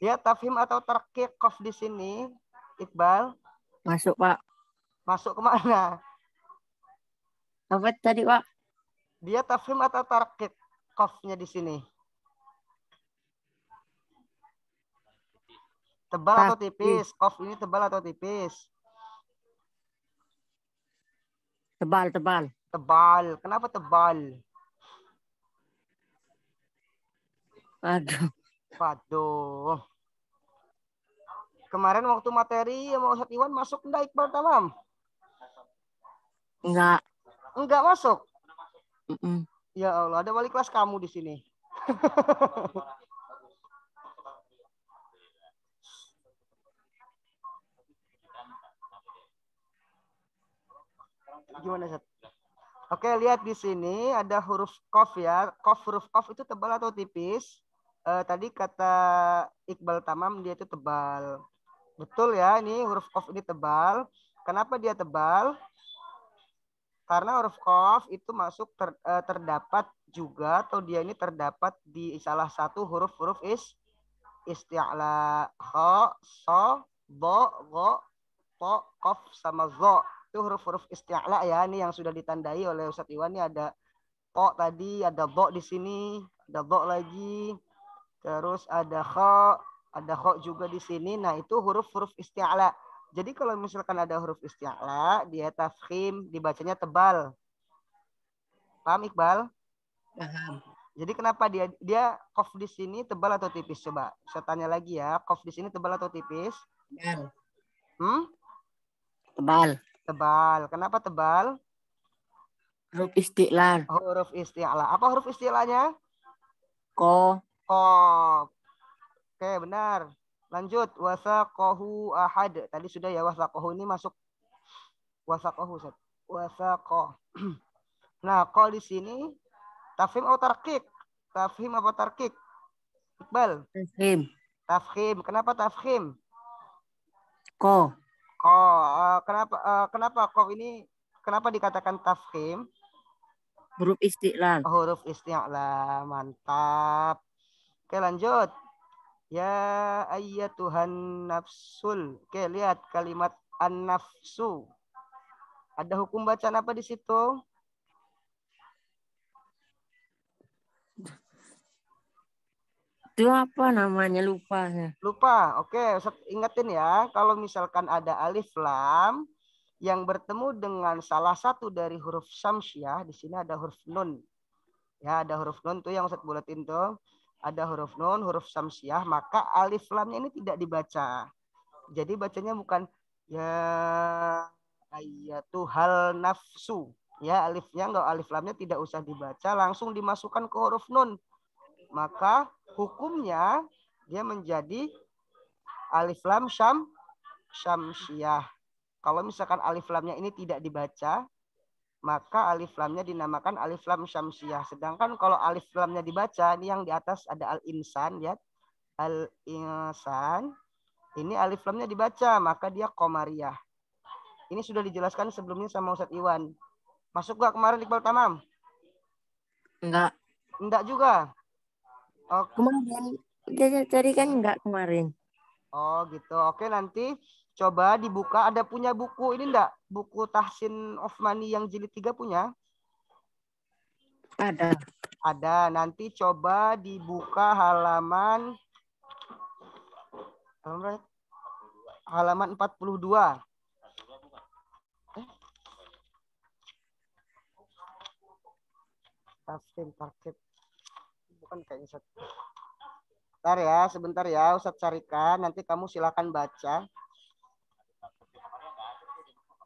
Ya, tafhim atau tarkik qaf di sini, Iqbal? Masuk, Pak. Masuk kemana? Apa tadi, Pak? Dia tafhim atau tarkik? Qafnya di sini. Tebal atau tipis? Qaf ini tebal atau tipis? Tebal, tebal. Tebal. Kenapa tebal? Aduh. Waduh. Kemarin waktu materi sama Ustadz Iwan masuk enggak Iqbal Tamam? Enggak. Enggak masuk. Mm-mm. Ya Allah, ada wali kelas kamu di sini. Gimana, Ustadz? Oke, lihat di sini ada huruf qaf ya. Huruf qaf itu tebal atau tipis? Tadi kata Iqbal Tamam dia itu tebal. Betul ya, ini huruf qaf ini tebal. Kenapa dia tebal? Karena huruf qaf itu masuk terdapat juga atau dia ini terdapat di salah satu huruf-huruf isti'la. Kha, so, bo, go, po, qaf sama zo. Itu huruf-huruf isti'la ya. Ini yang sudah ditandai oleh Ustadz Iwan. Ini ada po tadi, ada bo di sini, ada bo lagi. Terus ada kha juga di sini. Nah, itu huruf-huruf isti'la. Jadi kalau misalkan ada huruf isti'la, dia tafkhim, dibacanya tebal. Paham Iqbal? Paham. Jadi kenapa dia qaf di sini tebal atau tipis? Coba saya tanya lagi ya. Qaf di sini tebal atau tipis? Tebal. Tebal. Tebal. Kenapa tebal? Huruf isti'la. Huruf isti'la. Apa huruf isti'lanya? Ko. Qaf. Oke, benar. Lanjut, wasaqahu ahad. Tadi sudah ya, wasaqahu ini masuk. Wasaqahu, Ustaz. Wasaqah. Nah, qal di sini tafhim atau tarkik? Tafhim apa tarkik? Iqbal. Tafhim. Tafhim. Kenapa tafhim? Ko. Ko. Kenapa ko ini kenapa dikatakan tafhim? Huruf isti'la. Huruf isti'la. Mantap. Oke, lanjut. Ya ayyatuhan nafsul. Oke, lihat kalimat an-nafsu. Ada hukum bacaan apa di situ? Itu apa namanya? Lupa. Lupa. Oke, Ustaz ingetin ya. Kalau misalkan ada alif lam yang bertemu dengan salah satu dari huruf syamsiah, di sini ada huruf nun. Ya, ada huruf nun tuh yang Ustaz buletin tuh. Ada huruf nun, huruf syamsiah, maka alif lamnya ini tidak dibaca. Jadi bacanya bukan ya ayyatuhal nafsu. Ya, alifnya enggak, alif lamnya tidak usah dibaca, langsung dimasukkan ke huruf nun. Maka hukumnya dia menjadi alif lam syamsiah. Kalau misalkan alif lamnya ini tidak dibaca, maka alif lamnya dinamakan alif lam syamsiah. Sedangkan kalau alif lamnya dibaca, ini yang di atas ada al-insan, ya. Al-insan. Ini alif lamnya dibaca, maka dia qamariyah. Ini sudah dijelaskan sebelumnya sama Ustadz Iwan. Masuk gak kemarin Iqbal Tamam? Enggak. Enggak juga. Oh. Kemarin. Tadi kan enggak kemarin. Oh gitu. Oke, nanti coba dibuka. Ada punya buku ini enggak? Buku Tahsin Osmani yang jilid 3 punya? Ada. Ada. Nanti coba dibuka halaman 42. Tafsir tarkib. Bukan kayaknya. Sebentar ya, Ustaz carikan. Nanti kamu silakan baca.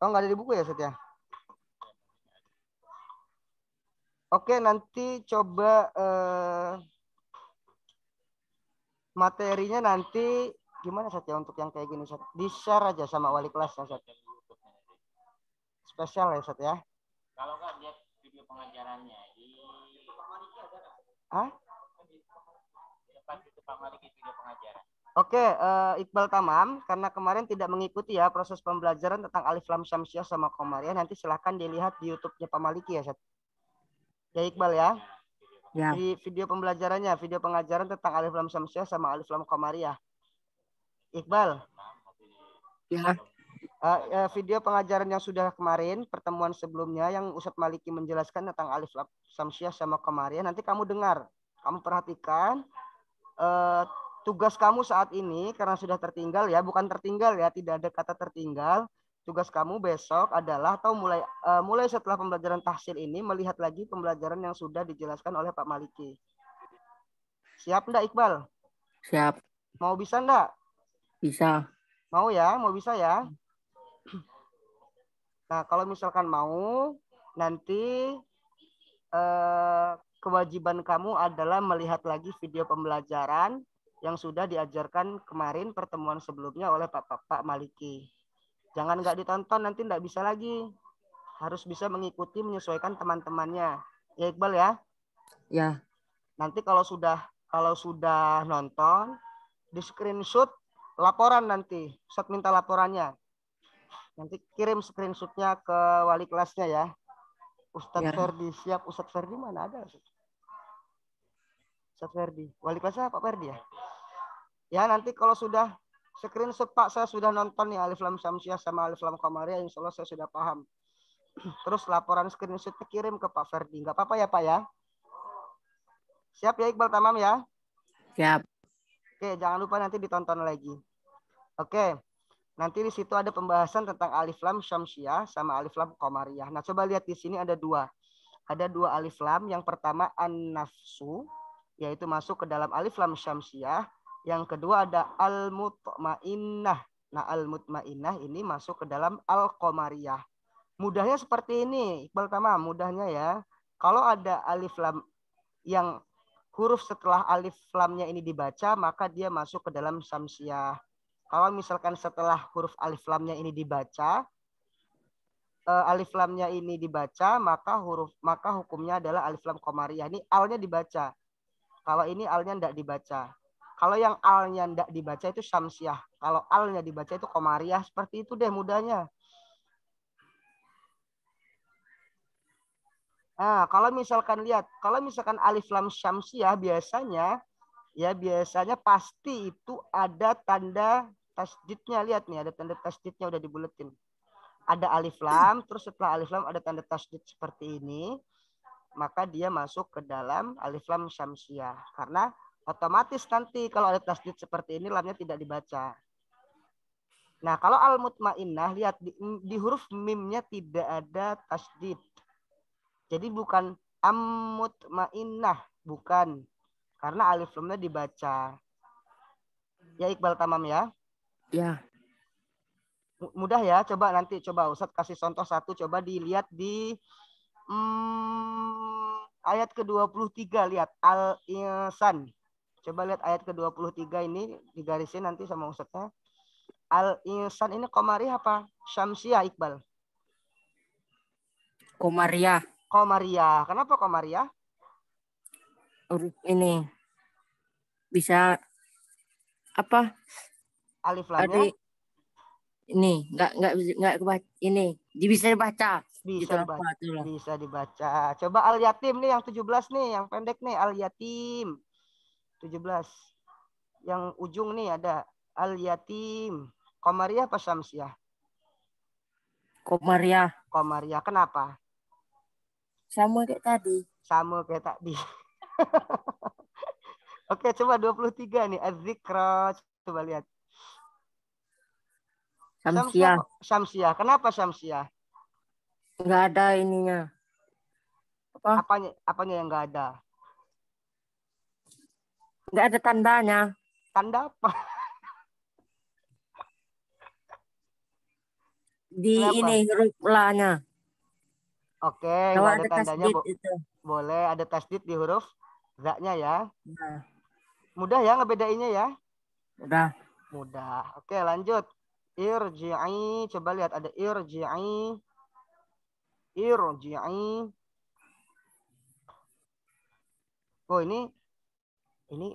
Oh, nggak ada di buku ya, Ustaz ya? Oke, nanti coba materinya nanti gimana Ustaz ya untuk yang kayak gini, Ustaz? Di-share aja sama wali kelas, Ustaz. Spesial ya, Ustaz ya? Kalau nggak lihat video pengajarannya di Hah? Pak Maliki video pengajaran. Oke, Iqbal Tamam, karena kemarin tidak mengikuti ya proses pembelajaran tentang alif lam syamsiah sama qamariyah, nanti silahkan dilihat di YouTube-nya Pak Maliki ya, Ustaz. Ya Iqbal ya. Ya. Di video pembelajarannya, video pengajaran tentang alif lam syamsiah sama alif lam qamariyah. Iqbal. Ya. Video pengajaran yang sudah kemarin, pertemuan sebelumnya yang Ustadz Maliki menjelaskan tentang alif lam samsiah sama komariah, nanti kamu dengar, kamu perhatikan tugas kamu saat ini karena sudah tertinggal ya, bukan tertinggal ya, tidak ada kata tertinggal. Tugas kamu besok adalah atau mulai setelah pembelajaran tahsil ini melihat lagi pembelajaran yang sudah dijelaskan oleh Pak Maliki. Siap enggak Iqbal? Siap. Mau bisa enggak? Bisa. Mau ya, mau bisa ya. Nah, kalau misalkan mau, nanti kewajiban kamu adalah melihat lagi video pembelajaran yang sudah diajarkan kemarin pertemuan sebelumnya oleh Pak Maliki. Jangan nggak ditonton, nanti nggak bisa lagi. Harus bisa mengikuti, menyesuaikan teman-temannya. Ya Iqbal ya? Ya. Nanti kalau sudah nonton, di screenshot laporan nanti. Ustadz minta laporannya. Nanti kirim screenshotnya ke wali kelasnya ya. Ustadz Ferdi, siap. Ustadz Ferdi mana ada? Ustadz Ferdi. Wali kelasnya Pak Ferdi ya? Ya nanti kalau sudah screenshot Pak, saya sudah nonton nih alif lam samsiah sama alif lam komariah, insya Allah saya sudah paham. Terus laporan screenshotnya kirim ke Pak Ferdi. Nggak apa-apa ya Pak ya? Siap ya Iqbal Tamam ya? Siap. Oke, jangan lupa nanti ditonton lagi. Oke, nanti di situ ada pembahasan tentang alif lam syamsiah sama alif lam komariah. Nah, coba lihat di sini ada dua. Ada dua alif lam. Yang pertama an-nafsu, yaitu masuk ke dalam alif lam syamsiah. Yang kedua ada al-mutmainnah. Nah, al-mutmainnah ini masuk ke dalam al-qamariyah. Mudahnya seperti ini, Iqbal Tamam, mudahnya ya. Kalau ada alif lam yang huruf setelah alif lamnya ini dibaca, maka dia masuk ke dalam samsiah. Kalau misalkan setelah huruf alif lamnya ini dibaca, maka hukumnya adalah alif lam qamariyah. Ini alnya dibaca. Kalau ini alnya tidak dibaca. Kalau yang alnya tidak dibaca itu samsiah. Kalau alnya dibaca itu qamariyah. Seperti itu deh mudahnya. Nah, kalau misalkan alif lam syamsiah biasanya pasti itu ada tanda tasdidnya. Lihat nih, ada tanda tasdidnya udah dibuletin. Ada alif lam, terus setelah alif lam ada tanda tasdid seperti ini, maka dia masuk ke dalam alif lam syamsiah. Karena otomatis nanti kalau ada tasdid seperti ini lamnya tidak dibaca. Nah, kalau al-mutmainnah, lihat di huruf mimnya tidak ada tasdid. Jadi bukan am-mutmainnah, bukan. Karena alif lamnya dibaca. Ya Iqbal Tamam ya? Ya. Mudah ya, coba Ustadz kasih contoh satu, coba dilihat di ayat ke-23, lihat al-insan. Coba lihat ayat ke-23 ini, digarisin nanti sama Ustadznya. Al-insan ini qamariyah apa? Syamsiah Iqbal? Komariah. Qamariyah. Kenapa qamariyah? Huruf ini bisa apa? Alif lamnya? Ini nggak kebaca, ini bisa dibaca. Bisa dibaca. Coba al-yatim nih yang 17 nih, yang pendek nih al-yatim. 17. Yang ujung nih ada al-yatim. Qamariyah apa syamsiah? Komariah. Qamariyah. Kenapa? Sama kayak tadi. Oke, coba 23 nih. Az-zikra. Coba lihat. Syamsiah. Kenapa syamsiah? Enggak ada ininya. Apanya yang enggak ada? Enggak ada tandanya. Tanda apa? Di Kenapa? Ini huruf la-nya. Oke, enggak ada tandanya. Boleh ada tasdid di huruf za-nya ya. Nah. Mudah ya ngebedainnya ya? Mudah. Oke, lanjut. Irji'i, coba lihat ada irji'i. Oh, ini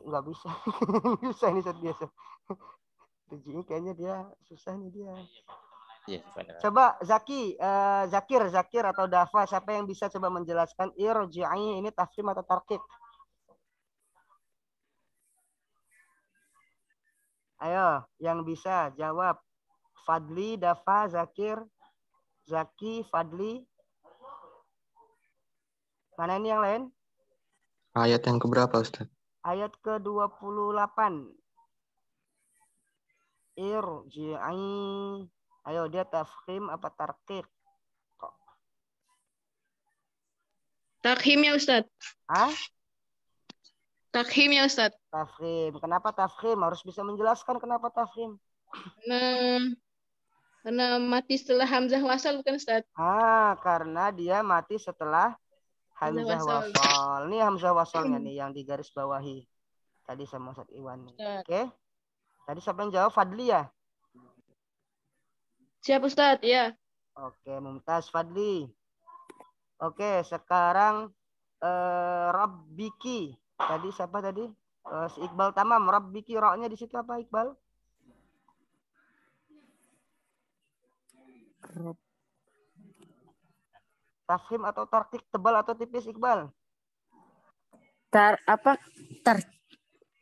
nggak bisa. Susah ini biasa. Irji'i kayaknya dia susah nih dia. Coba Zakir atau Dafa, siapa yang bisa coba menjelaskan irji'i ini tafkhim atau tarkib? Ayo, yang bisa jawab. Fadli, Dafa, Zakir, Zaki, Fadli. Mana ini yang lain? Ayat yang keberapa, Ustaz? Ayat ke-28. Irji'i. Ayo, dia tafkhim apa tarqiq? Takhim ya Ustaz. Ah? Takhim ya Ustaz. Tafkhim. Kenapa tafkhim? Harus bisa menjelaskan kenapa tafkhim. Karena mati setelah hamzah wasal bukan Ustaz? Karena dia mati setelah hamzah wasal. Ini hamzah wasalnya nih yang di garis bawahi. Tadi sama Ustaz Iwan. Oke. Tadi siapa yang jawab? Fadli ya? Siap Ustaz, ya. Oke, Mumtaz Fadli. Oke, sekarang Rabbiki. Tadi siapa tadi? Si Iqbal Tamam. Rabbiki, ro-nya di situ apa Iqbal? Tafhim atau tarkik, tebal atau tipis Iqbal? Apa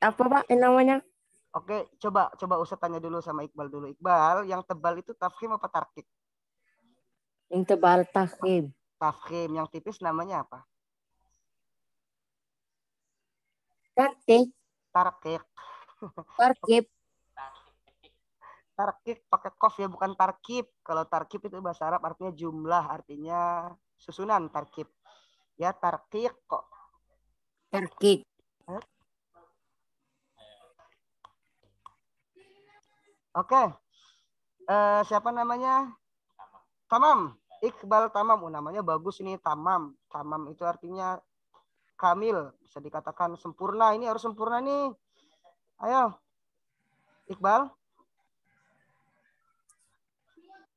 Pak namanya? Oke, coba Ustaz tanya dulu sama Iqbal dulu. Iqbal, yang tebal itu tafhim apa tarkik? Yang tebal tafhim. Tafhim, yang tipis namanya apa? Tarkik. Tarkik. Tarkib. Tarkib pakai kof ya, bukan tarkib. Kalau tarkib itu bahasa Arab artinya jumlah, artinya susunan tarkib. Ya, tarkik kok. Tarkik. Oke. Siapa namanya? Tamam. Iqbal Tamam. Namanya bagus ini, Tamam. Tamam itu artinya kamil. Bisa dikatakan sempurna. Ini harus sempurna nih. Ayo. Iqbal.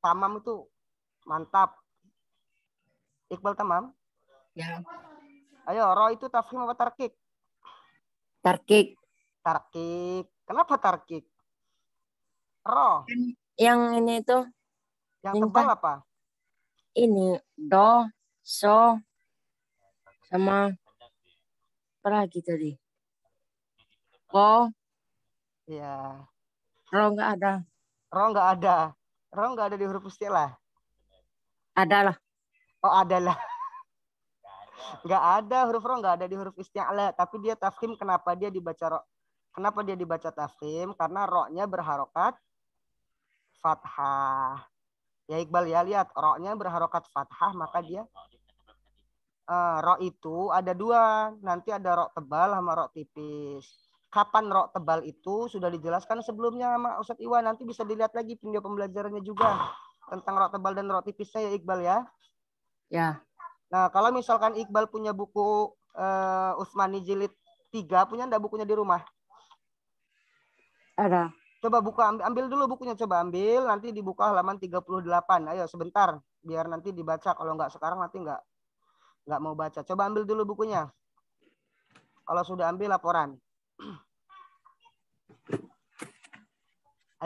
Tamam itu mantap. Iqbal Tamam. Ya. Ayo, ro itu tafhim apa tarkik? Tarkik. Tarkik. Kenapa tarkik? Ro. Yang ini tuh. Yang tebal apa? Ini do, so, sama apa lagi tadi? Ko. Ya. Ro nggak ada. Ro nggak ada. Ro nggak ada di huruf istilah. Adalah. Oh, adalah. Nggak ada huruf ro, nggak ada di huruf isti'la, tapi dia tafkhim. Kenapa dia dibaca ro? Kenapa dia dibaca tafkhim? Karena ro-nya berharokat fathah. Ya Iqbal ya, lihat ro-nya berharokat fathah, maka dia ro itu ada dua. Nanti ada ro tebal sama ro tipis. Kapan ro tebal itu sudah dijelaskan sebelumnya sama Ustadz Iwan. Nanti bisa dilihat lagi video pembelajarannya juga tentang ro tebal dan ro tipisnya ya Iqbal ya. Ya. Nah, kalau misalkan Iqbal punya buku Utsmani jilid 3, punya enggak bukunya di rumah? Ada. Coba buka, ambil dulu bukunya, coba ambil, nanti dibuka halaman 38. Ayo sebentar, biar nanti dibaca. Kalau enggak sekarang nanti enggak mau baca. Coba ambil dulu bukunya. Kalau sudah ambil laporan.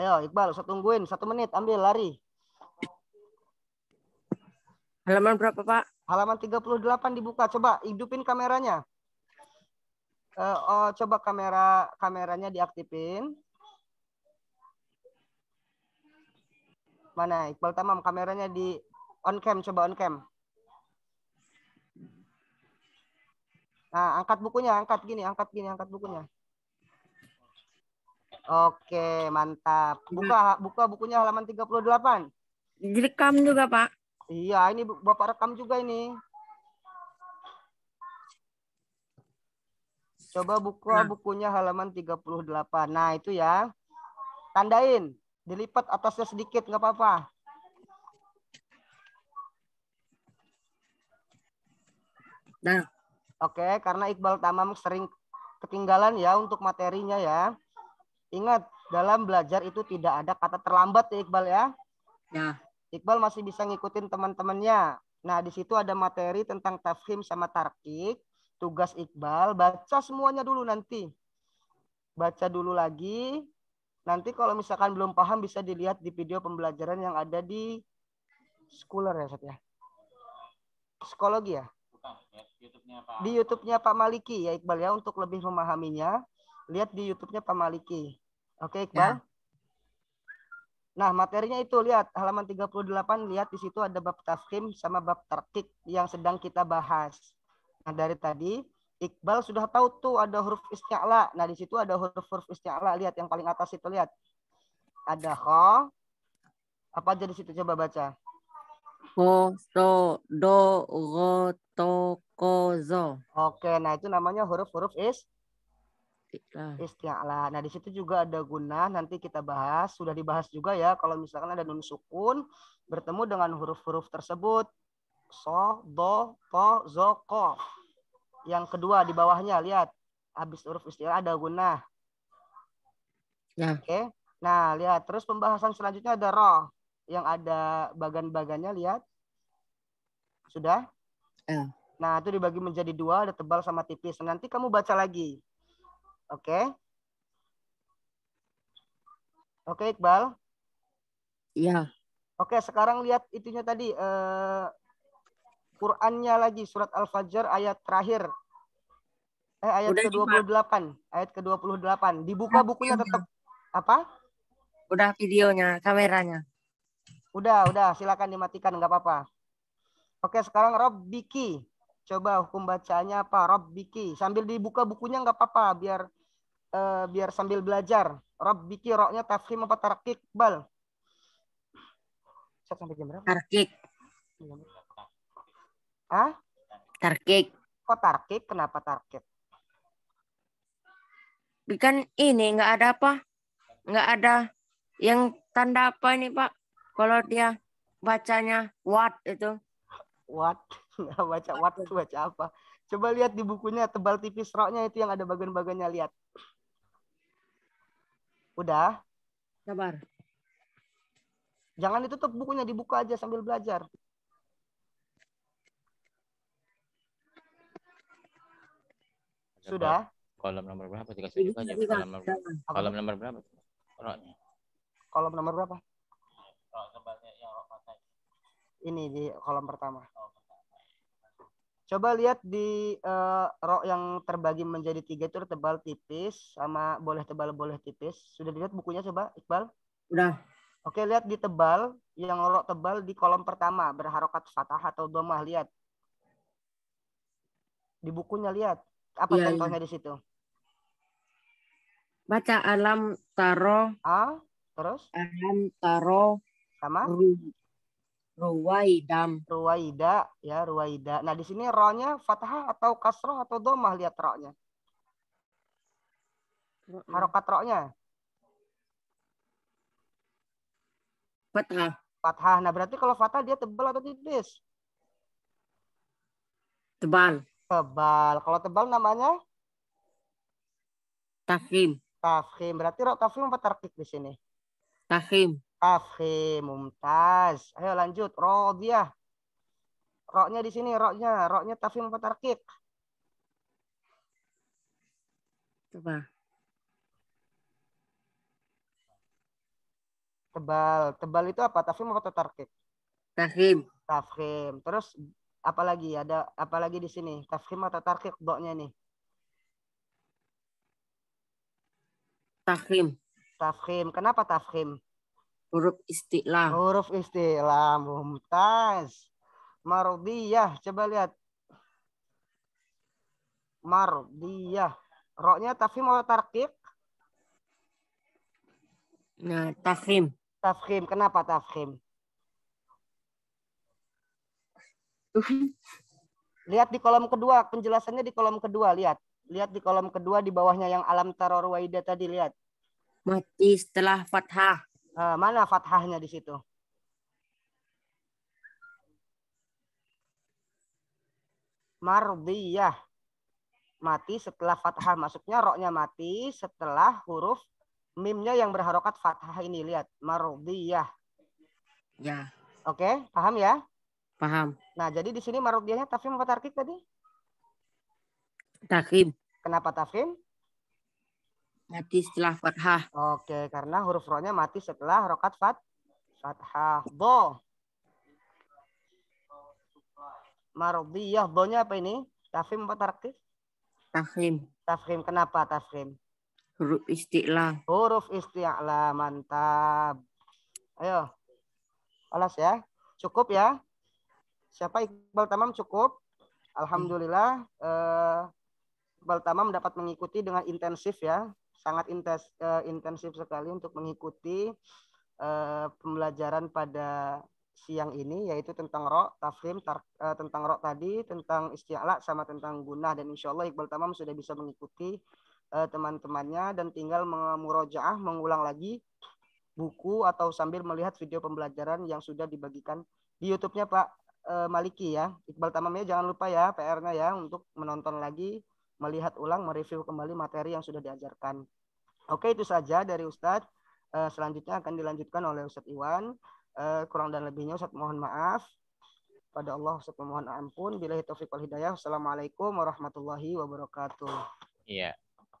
Ayo Iqbal, saya tungguin 1 menit, ambil lari. Halaman berapa Pak? Halaman 38 dibuka. Coba hidupin kameranya. Coba kameranya diaktifin. Mana Iqbal Tamam, kameranya di on cam, coba on cam. Nah, angkat bukunya, angkat gini, angkat bukunya. Oke, mantap. Buka bukunya halaman 38. Direkam juga Pak. Iya, ini Bapak rekam juga ini. Coba buka bukunya halaman 38. Nah, itu ya. Tandain. Dilipat atasnya sedikit, nggak apa-apa. Nah. Oke, karena Iqbal Tamam sering ketinggalan ya untuk materinya ya. Ingat, dalam belajar itu tidak ada kata terlambat ya Iqbal ya. Ya. Iqbal masih bisa ngikutin teman-temannya. Nah, di situ ada materi tentang tafhim sama tarkik. Tugas Iqbal, baca semuanya dulu nanti. Baca dulu lagi. Nanti kalau misalkan belum paham bisa dilihat di video pembelajaran yang ada di Schooler ya, Sat ya. Psikologi ya. Di YouTube-nya Pak Maliki ya Iqbal ya, untuk lebih memahaminya. Lihat di YouTube-nya Pak Maliki. Oke Iqbal. Ya. Nah, materinya itu lihat halaman 38, lihat di situ ada bab tafkhim sama bab tarkik yang sedang kita bahas. Nah, dari tadi Iqbal sudah tahu tuh ada huruf isti'la. Nah, di situ ada huruf-huruf isti'la. Lihat yang paling atas itu, lihat. Ada kha. Apa aja di situ, coba baca. Ko, so, do, ro, to, ko, zo. Oke, nah itu namanya huruf-huruf Isti'la. isti'la. Nah, di situ juga ada gunnah, nanti kita bahas, sudah dibahas juga ya kalau misalkan ada nun sukun bertemu dengan huruf-huruf tersebut. So, do, to, zo, ko. Yang kedua di bawahnya lihat, habis huruf isti'la ada gunnah. Ya. Oke. Nah, lihat terus pembahasan selanjutnya ada roh yang ada bagan-bagannya, lihat. Sudah? Ya. Nah, itu dibagi menjadi dua, ada tebal sama tipis. Nanti kamu baca lagi. Oke. Oke, Iqbal. Iya. Oke, sekarang lihat itunya tadi. Qurannya lagi. Surat Al-Fajr ayat terakhir. Ayat Udah, ke-28. Ayat ke-28. Dibuka bukunya tetap. Apa? Udah videonya, kameranya. Udah. Silakan dimatikan. Nggak apa-apa. Oke, sekarang Rabbiki. Coba hukum bacanya apa? Rabbiki. Sambil dibuka bukunya nggak apa-apa. Biar sambil belajar. Rabbiki, roknya tafkhim apa tarkik, Bal? Sampai jam berapa? Tarkik. Hah? Tarkik. Kok tarkik? Kenapa tarkik? Kan ini nggak ada apa? Nggak ada yang tanda apa ini, Pak? Kalau dia bacanya what itu. What? Nggak baca what itu baca apa? Coba lihat di bukunya tebal tipis roknya itu yang ada bagian-bagiannya, lihat. Udah? Sabar. Jangan ditutup bukunya, dibuka aja sambil belajar. Sudah? Kolom nomor berapa? Dikasih juga aja. Kolom nomor berapa? Roknya. Kolom nomor berapa? Ini di kolom pertama. Coba lihat di rok yang terbagi menjadi 3 itu tebal tipis sama boleh tebal boleh tipis. Sudah dilihat bukunya coba, Iqbal? Udah. Oke, lihat di tebal, yang rok tebal di kolom pertama berharokat fathah atau dhammah, lihat. Di bukunya lihat. Apa Iya, contohnya di situ? Baca alam taro. Terus? Alam taro. Sama? Ruwaidam. Ruwaida, ya ruwaida. Nah, di sini ro-nya fathah atau kasroh atau dhammah, lihat ro-nya. Harokat ro-nya. Fathah. Fathah. Nah, berarti kalau fathah dia tebal atau tipis? Tebal. Tebal. Kalau tebal namanya? Tafkhim. Tafkhim. Berarti ro tafkhim apa tarkik di sini? Tafkhim. Tafkhim. Mumtaz. Ayo lanjut. Rodiyah. Ro-nya di sini, ro-nya. Ro-nya tafkhim apa tarkik? Coba. Tebal. Tebal itu apa? Tafkhim atau tarkik? Tafkhim. Tafkhim. Terus apa lagi? Ada apa lagi di sini? Tafkhim atau tarkik do-nya nih? Tafkhim. Tafkhim. Kenapa tafkhim? Huruf isti'la. Huruf isti'la. Mumtaz. Mardiyah. Coba lihat. Mardiyah. Ro-nya tafkhim atau tarkik? Nah, tafkhim. Tafkhim. Kenapa tafkhim? Lihat di kolom kedua, penjelasannya di kolom kedua, lihat. Lihat di kolom kedua di bawahnya yang alam taro ruwaida tadi, lihat. Mati setelah fathah. Mana fathahnya di situ? Mardiyah. Mati setelah fathah, masuknya ro-nya mati setelah huruf mimnya yang berharokat fathah ini, lihat. Mardiyah. Ya. Oke, paham ya? Paham. Nah, jadi di sini mardiyahnya tafkhim apa tarkik tadi? Tafkhim. Kenapa tafkhim? Mati setelah fathah. Oke, karena huruf ro-nya mati setelah harokat fathah. Do. Mardiyah. Do-nya apa ini? Tafkhim apa tarkik? Tafkhim. Tafkhim. Kenapa tafkhim? Huruf isti'la. Huruf isti'la. Mantap. Ayo. Alas ya. Cukup ya. Siapa Iqbal Tamam cukup? Alhamdulillah. Iqbal Tamam dapat mengikuti dengan intensif ya. Sangat intensif sekali untuk mengikuti pembelajaran pada siang ini, yaitu tentang ro, tafhim, tentang ro tadi, tentang isti'la, sama tentang gunah. Dan insya Allah Iqbal Tamam sudah bisa mengikuti teman-temannya dan tinggal murojaah, mengulang lagi buku atau sambil melihat video pembelajaran yang sudah dibagikan di YouTube-nya Pak Maliki ya. Iqbal Tamamnya jangan lupa ya PR-nya ya untuk menonton lagi, melihat ulang, mereview kembali materi yang sudah diajarkan. Oke, itu saja dari Ustadz. Selanjutnya akan dilanjutkan oleh Ustadz Iwan. Kurang dan lebihnya Ustadz mohon maaf. Pada Allah Ustadz mohon ampun. Billahi taufiq wal hidayah. Wassalamualaikum warahmatullahi wabarakatuh. Iya.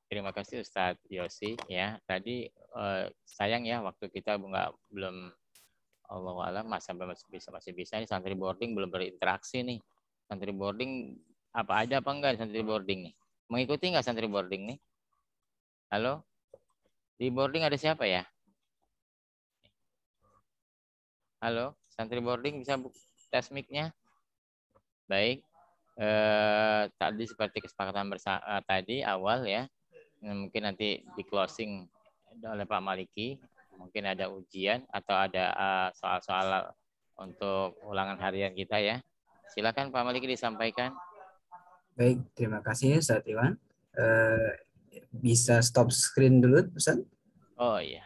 Terima kasih Ustadz Yosi ya. Tadi sayang ya waktu kita belum Allahualam masih bisa nih santri boarding belum berinteraksi nih. Santri boarding apa aja apa enggak santri boarding nih? Mengikuti enggak santri boarding nih? Halo? Di boarding ada siapa ya? Halo, santri boarding bisa tes mic-nya? Baik. Tadi seperti kesepakatan bersama tadi awal ya. Mungkin nanti di closing oleh Pak Maliki, mungkin ada ujian atau ada soal-soal untuk ulangan harian kita ya. Silakan Pak Maliki disampaikan. Baik, terima kasih Ustaz Iwan. Bisa stop screen dulu, Ustaz? Oh iya.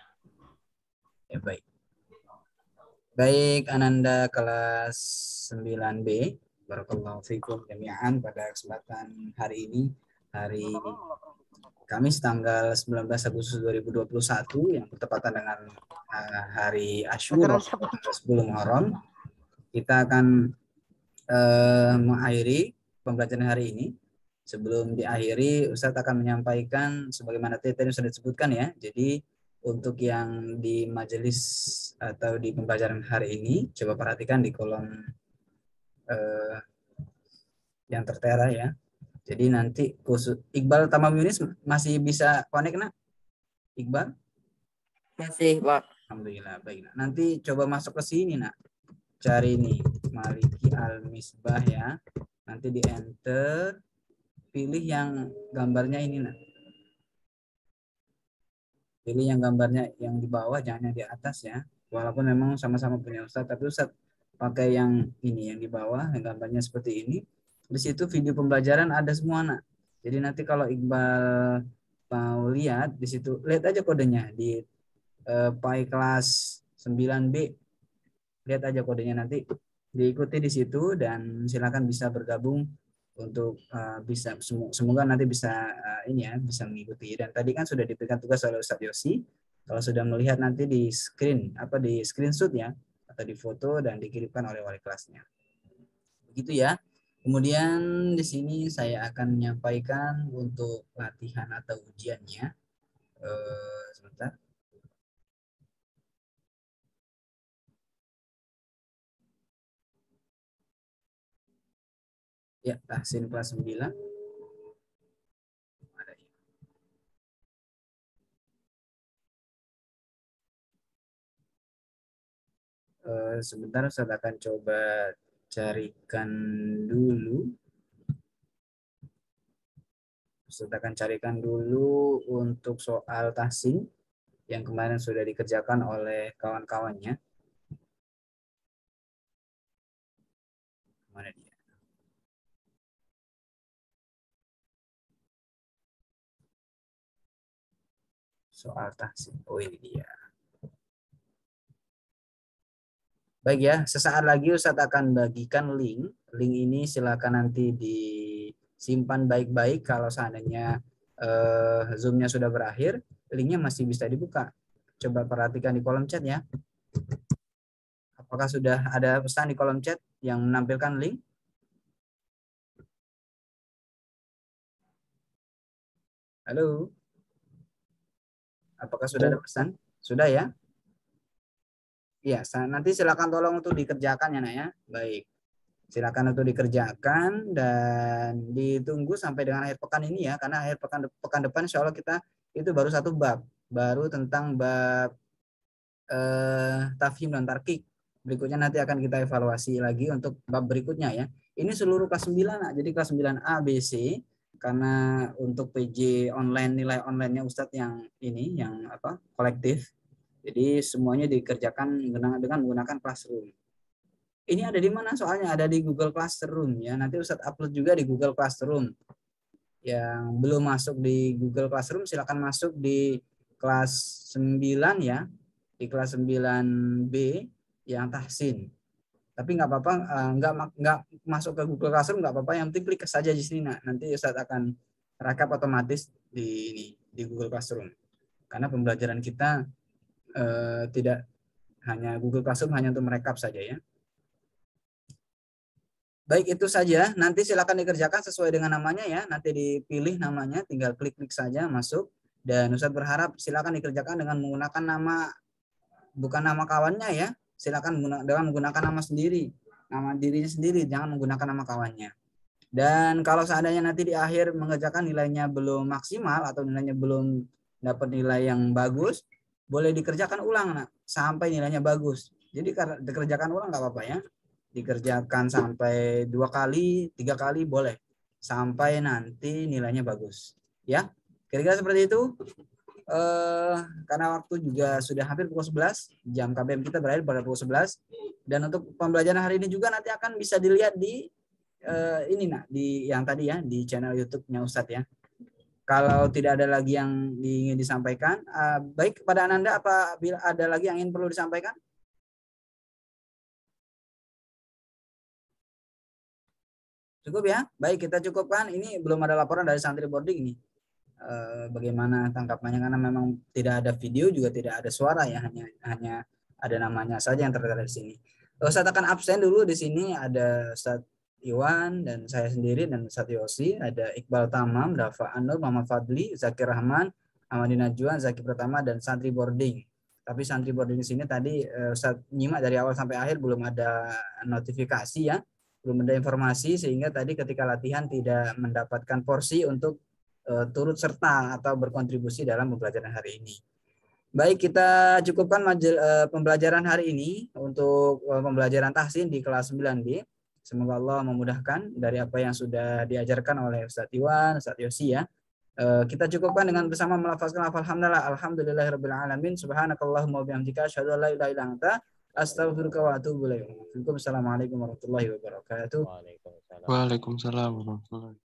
Ya, baik. Baik, Ananda kelas 9B. Barakallahu fikum jami'an pada kesempatan hari ini, hari Kamis tanggal 19 Agustus 2021 yang bertepatan dengan hari Asyura 10 Muharram. Kita akan mengakhiri pembelajaran hari ini. Sebelum diakhiri, Ustadz akan menyampaikan sebagaimana tadi sudah disebutkan ya. Jadi untuk yang di majelis atau di pembelajaran hari ini, coba perhatikan di kolom yang tertera ya. Jadi nanti khusus Iqbal Tamam Yunis masih bisa connect nak? Iqbal? Masih Pak. Alhamdulillah baik. Nak. Nanti coba masuk ke sini nak. Cari nih Maliki Al-Misbah ya. Nanti di enter, pilih yang gambarnya ini nak. Pilih yang gambarnya yang di bawah, jangan yang di atas ya. Walaupun memang sama-sama punya Ustadz, tapi Ustadz pakai yang ini, yang di bawah, yang gambarnya seperti ini. Di situ video pembelajaran ada semua nak. Jadi nanti kalau Iqbal mau lihat, di situ lihat aja kodenya di PAI kelas 9B. Lihat aja kodenya nanti, diikuti di situ dan silakan bisa bergabung untuk bisa semoga nanti bisa ini ya bisa mengikuti. Dan tadi kan sudah diberikan tugas oleh Ustadz Yosi, kalau sudah melihat nanti di screen di screenshot ya atau di foto dan dikirimkan oleh wali kelasnya. Begitu ya. Kemudian di sini saya akan menyampaikan untuk latihan atau ujiannya. Sebentar. Ya, tahsin kelas 9. Sebentar saya akan coba carikan dulu. Saya akan carikan dulu untuk soal tahsin yang kemarin sudah dikerjakan oleh kawan-kawannya. Mana dia? Soal tahsin. Oh ini dia. Baik ya, sesaat lagi Ustadz akan bagikan link. Link ini silakan nanti disimpan baik-baik kalau seandainya Zoom-nya sudah berakhir, linknya masih bisa dibuka. Coba perhatikan di kolom chat ya. Apakah sudah ada pesan di kolom chat yang menampilkan link? Halo? Apakah sudah ada pesan? Sudah ya? Iya, nanti silakan tolong untuk dikerjakan ya nak ya. Baik. Silakan untuk dikerjakan dan ditunggu sampai dengan akhir pekan ini ya, karena akhir pekan depan insya Allah kita itu baru satu bab, baru tentang bab tafhim dan tarkik. Berikutnya nanti akan kita evaluasi lagi untuk bab berikutnya ya. Ini seluruh kelas 9, Nak. Jadi kelas 9A, B, C. Karena untuk PJ online, nilai online-nya Ustadz yang ini, yang apa, kolektif. Jadi semuanya dikerjakan dengan menggunakan Classroom. Ini ada di mana soalnya? Ada di Google Classroom ya. Nanti Ustadz upload juga di Google Classroom. Yang belum masuk di Google Classroom silakan masuk di kelas 9 ya. Di kelas 9B yang tahsin. Tapi nggak apa-apa, nggak masuk ke Google Classroom nggak apa-apa, yang penting klik saja di sini. Nah, nanti Ustadz akan rekap otomatis di Google Classroom. Karena pembelajaran kita tidak hanya Google Classroom, hanya untuk merekap saja ya. Baik, itu saja. Nanti silakan dikerjakan sesuai dengan namanya ya. Nanti dipilih namanya, tinggal klik-klik saja masuk. Dan Ustadz berharap silakan dikerjakan dengan menggunakan nama, bukan nama kawannya ya. Silakan dengan menggunakan nama sendiri, nama dirinya sendiri, jangan menggunakan nama kawannya. Dan kalau seandainya nanti di akhir mengerjakan nilainya belum maksimal atau nilainya belum dapat nilai yang bagus, boleh dikerjakan ulang, Nak, sampai nilainya bagus. Jadi dikerjakan ulang nggak apa-apa ya. Dikerjakan sampai 2 kali, 3 kali boleh, sampai nanti nilainya bagus. Ya, kira-kira seperti itu. Karena waktu juga sudah hampir pukul 11, jam KBM kita berakhir pada pukul 11, dan untuk pembelajaran hari ini juga nanti akan bisa dilihat di ini Nak, di yang tadi ya, di channel YouTube-nya Ustadz ya. Kalau tidak ada lagi yang ingin disampaikan, baik kepada Ananda, apabila ada lagi yang ingin perlu disampaikan? Cukup ya? Baik, kita cukupkan. Ini belum ada laporan dari santri boarding ini. Bagaimana tanggapannya, karena memang tidak ada video juga tidak ada suara ya, hanya ada namanya saja yang tertera di sini. Ustadz akan absen dulu di sini, ada Ustadz Iwan dan saya sendiri dan Ustadz Yosi, ada Iqbal Tamam, Dafa Anur, Muhammad Fadli, Zakir Rahman, Ahmadi Najwa, Zaki Pratama, dan santri boarding. Tapi santri boarding di sini tadi Ustadz nyimak dari awal sampai akhir belum ada notifikasi ya, belum ada informasi, sehingga tadi ketika latihan tidak mendapatkan porsi untuk turut serta atau berkontribusi dalam pembelajaran hari ini. Baik, kita cukupkan pembelajaran hari ini untuk pembelajaran tahsin di kelas 9B. Semoga Allah memudahkan dari apa yang sudah diajarkan oleh Ustadz Iwan, Ustadz Yosi ya. Kita cukupkan dengan bersama melafazkan alhamdulillahirabbil alamin, subhanakallahumma wa bihamdika asyhadu an la ilaha illa anta astaghfiruka wa atubu ilaik. Assalamualaikum warahmatullahi wabarakatuh. Waalaikumsalam warahmatullahi wabarakatuh.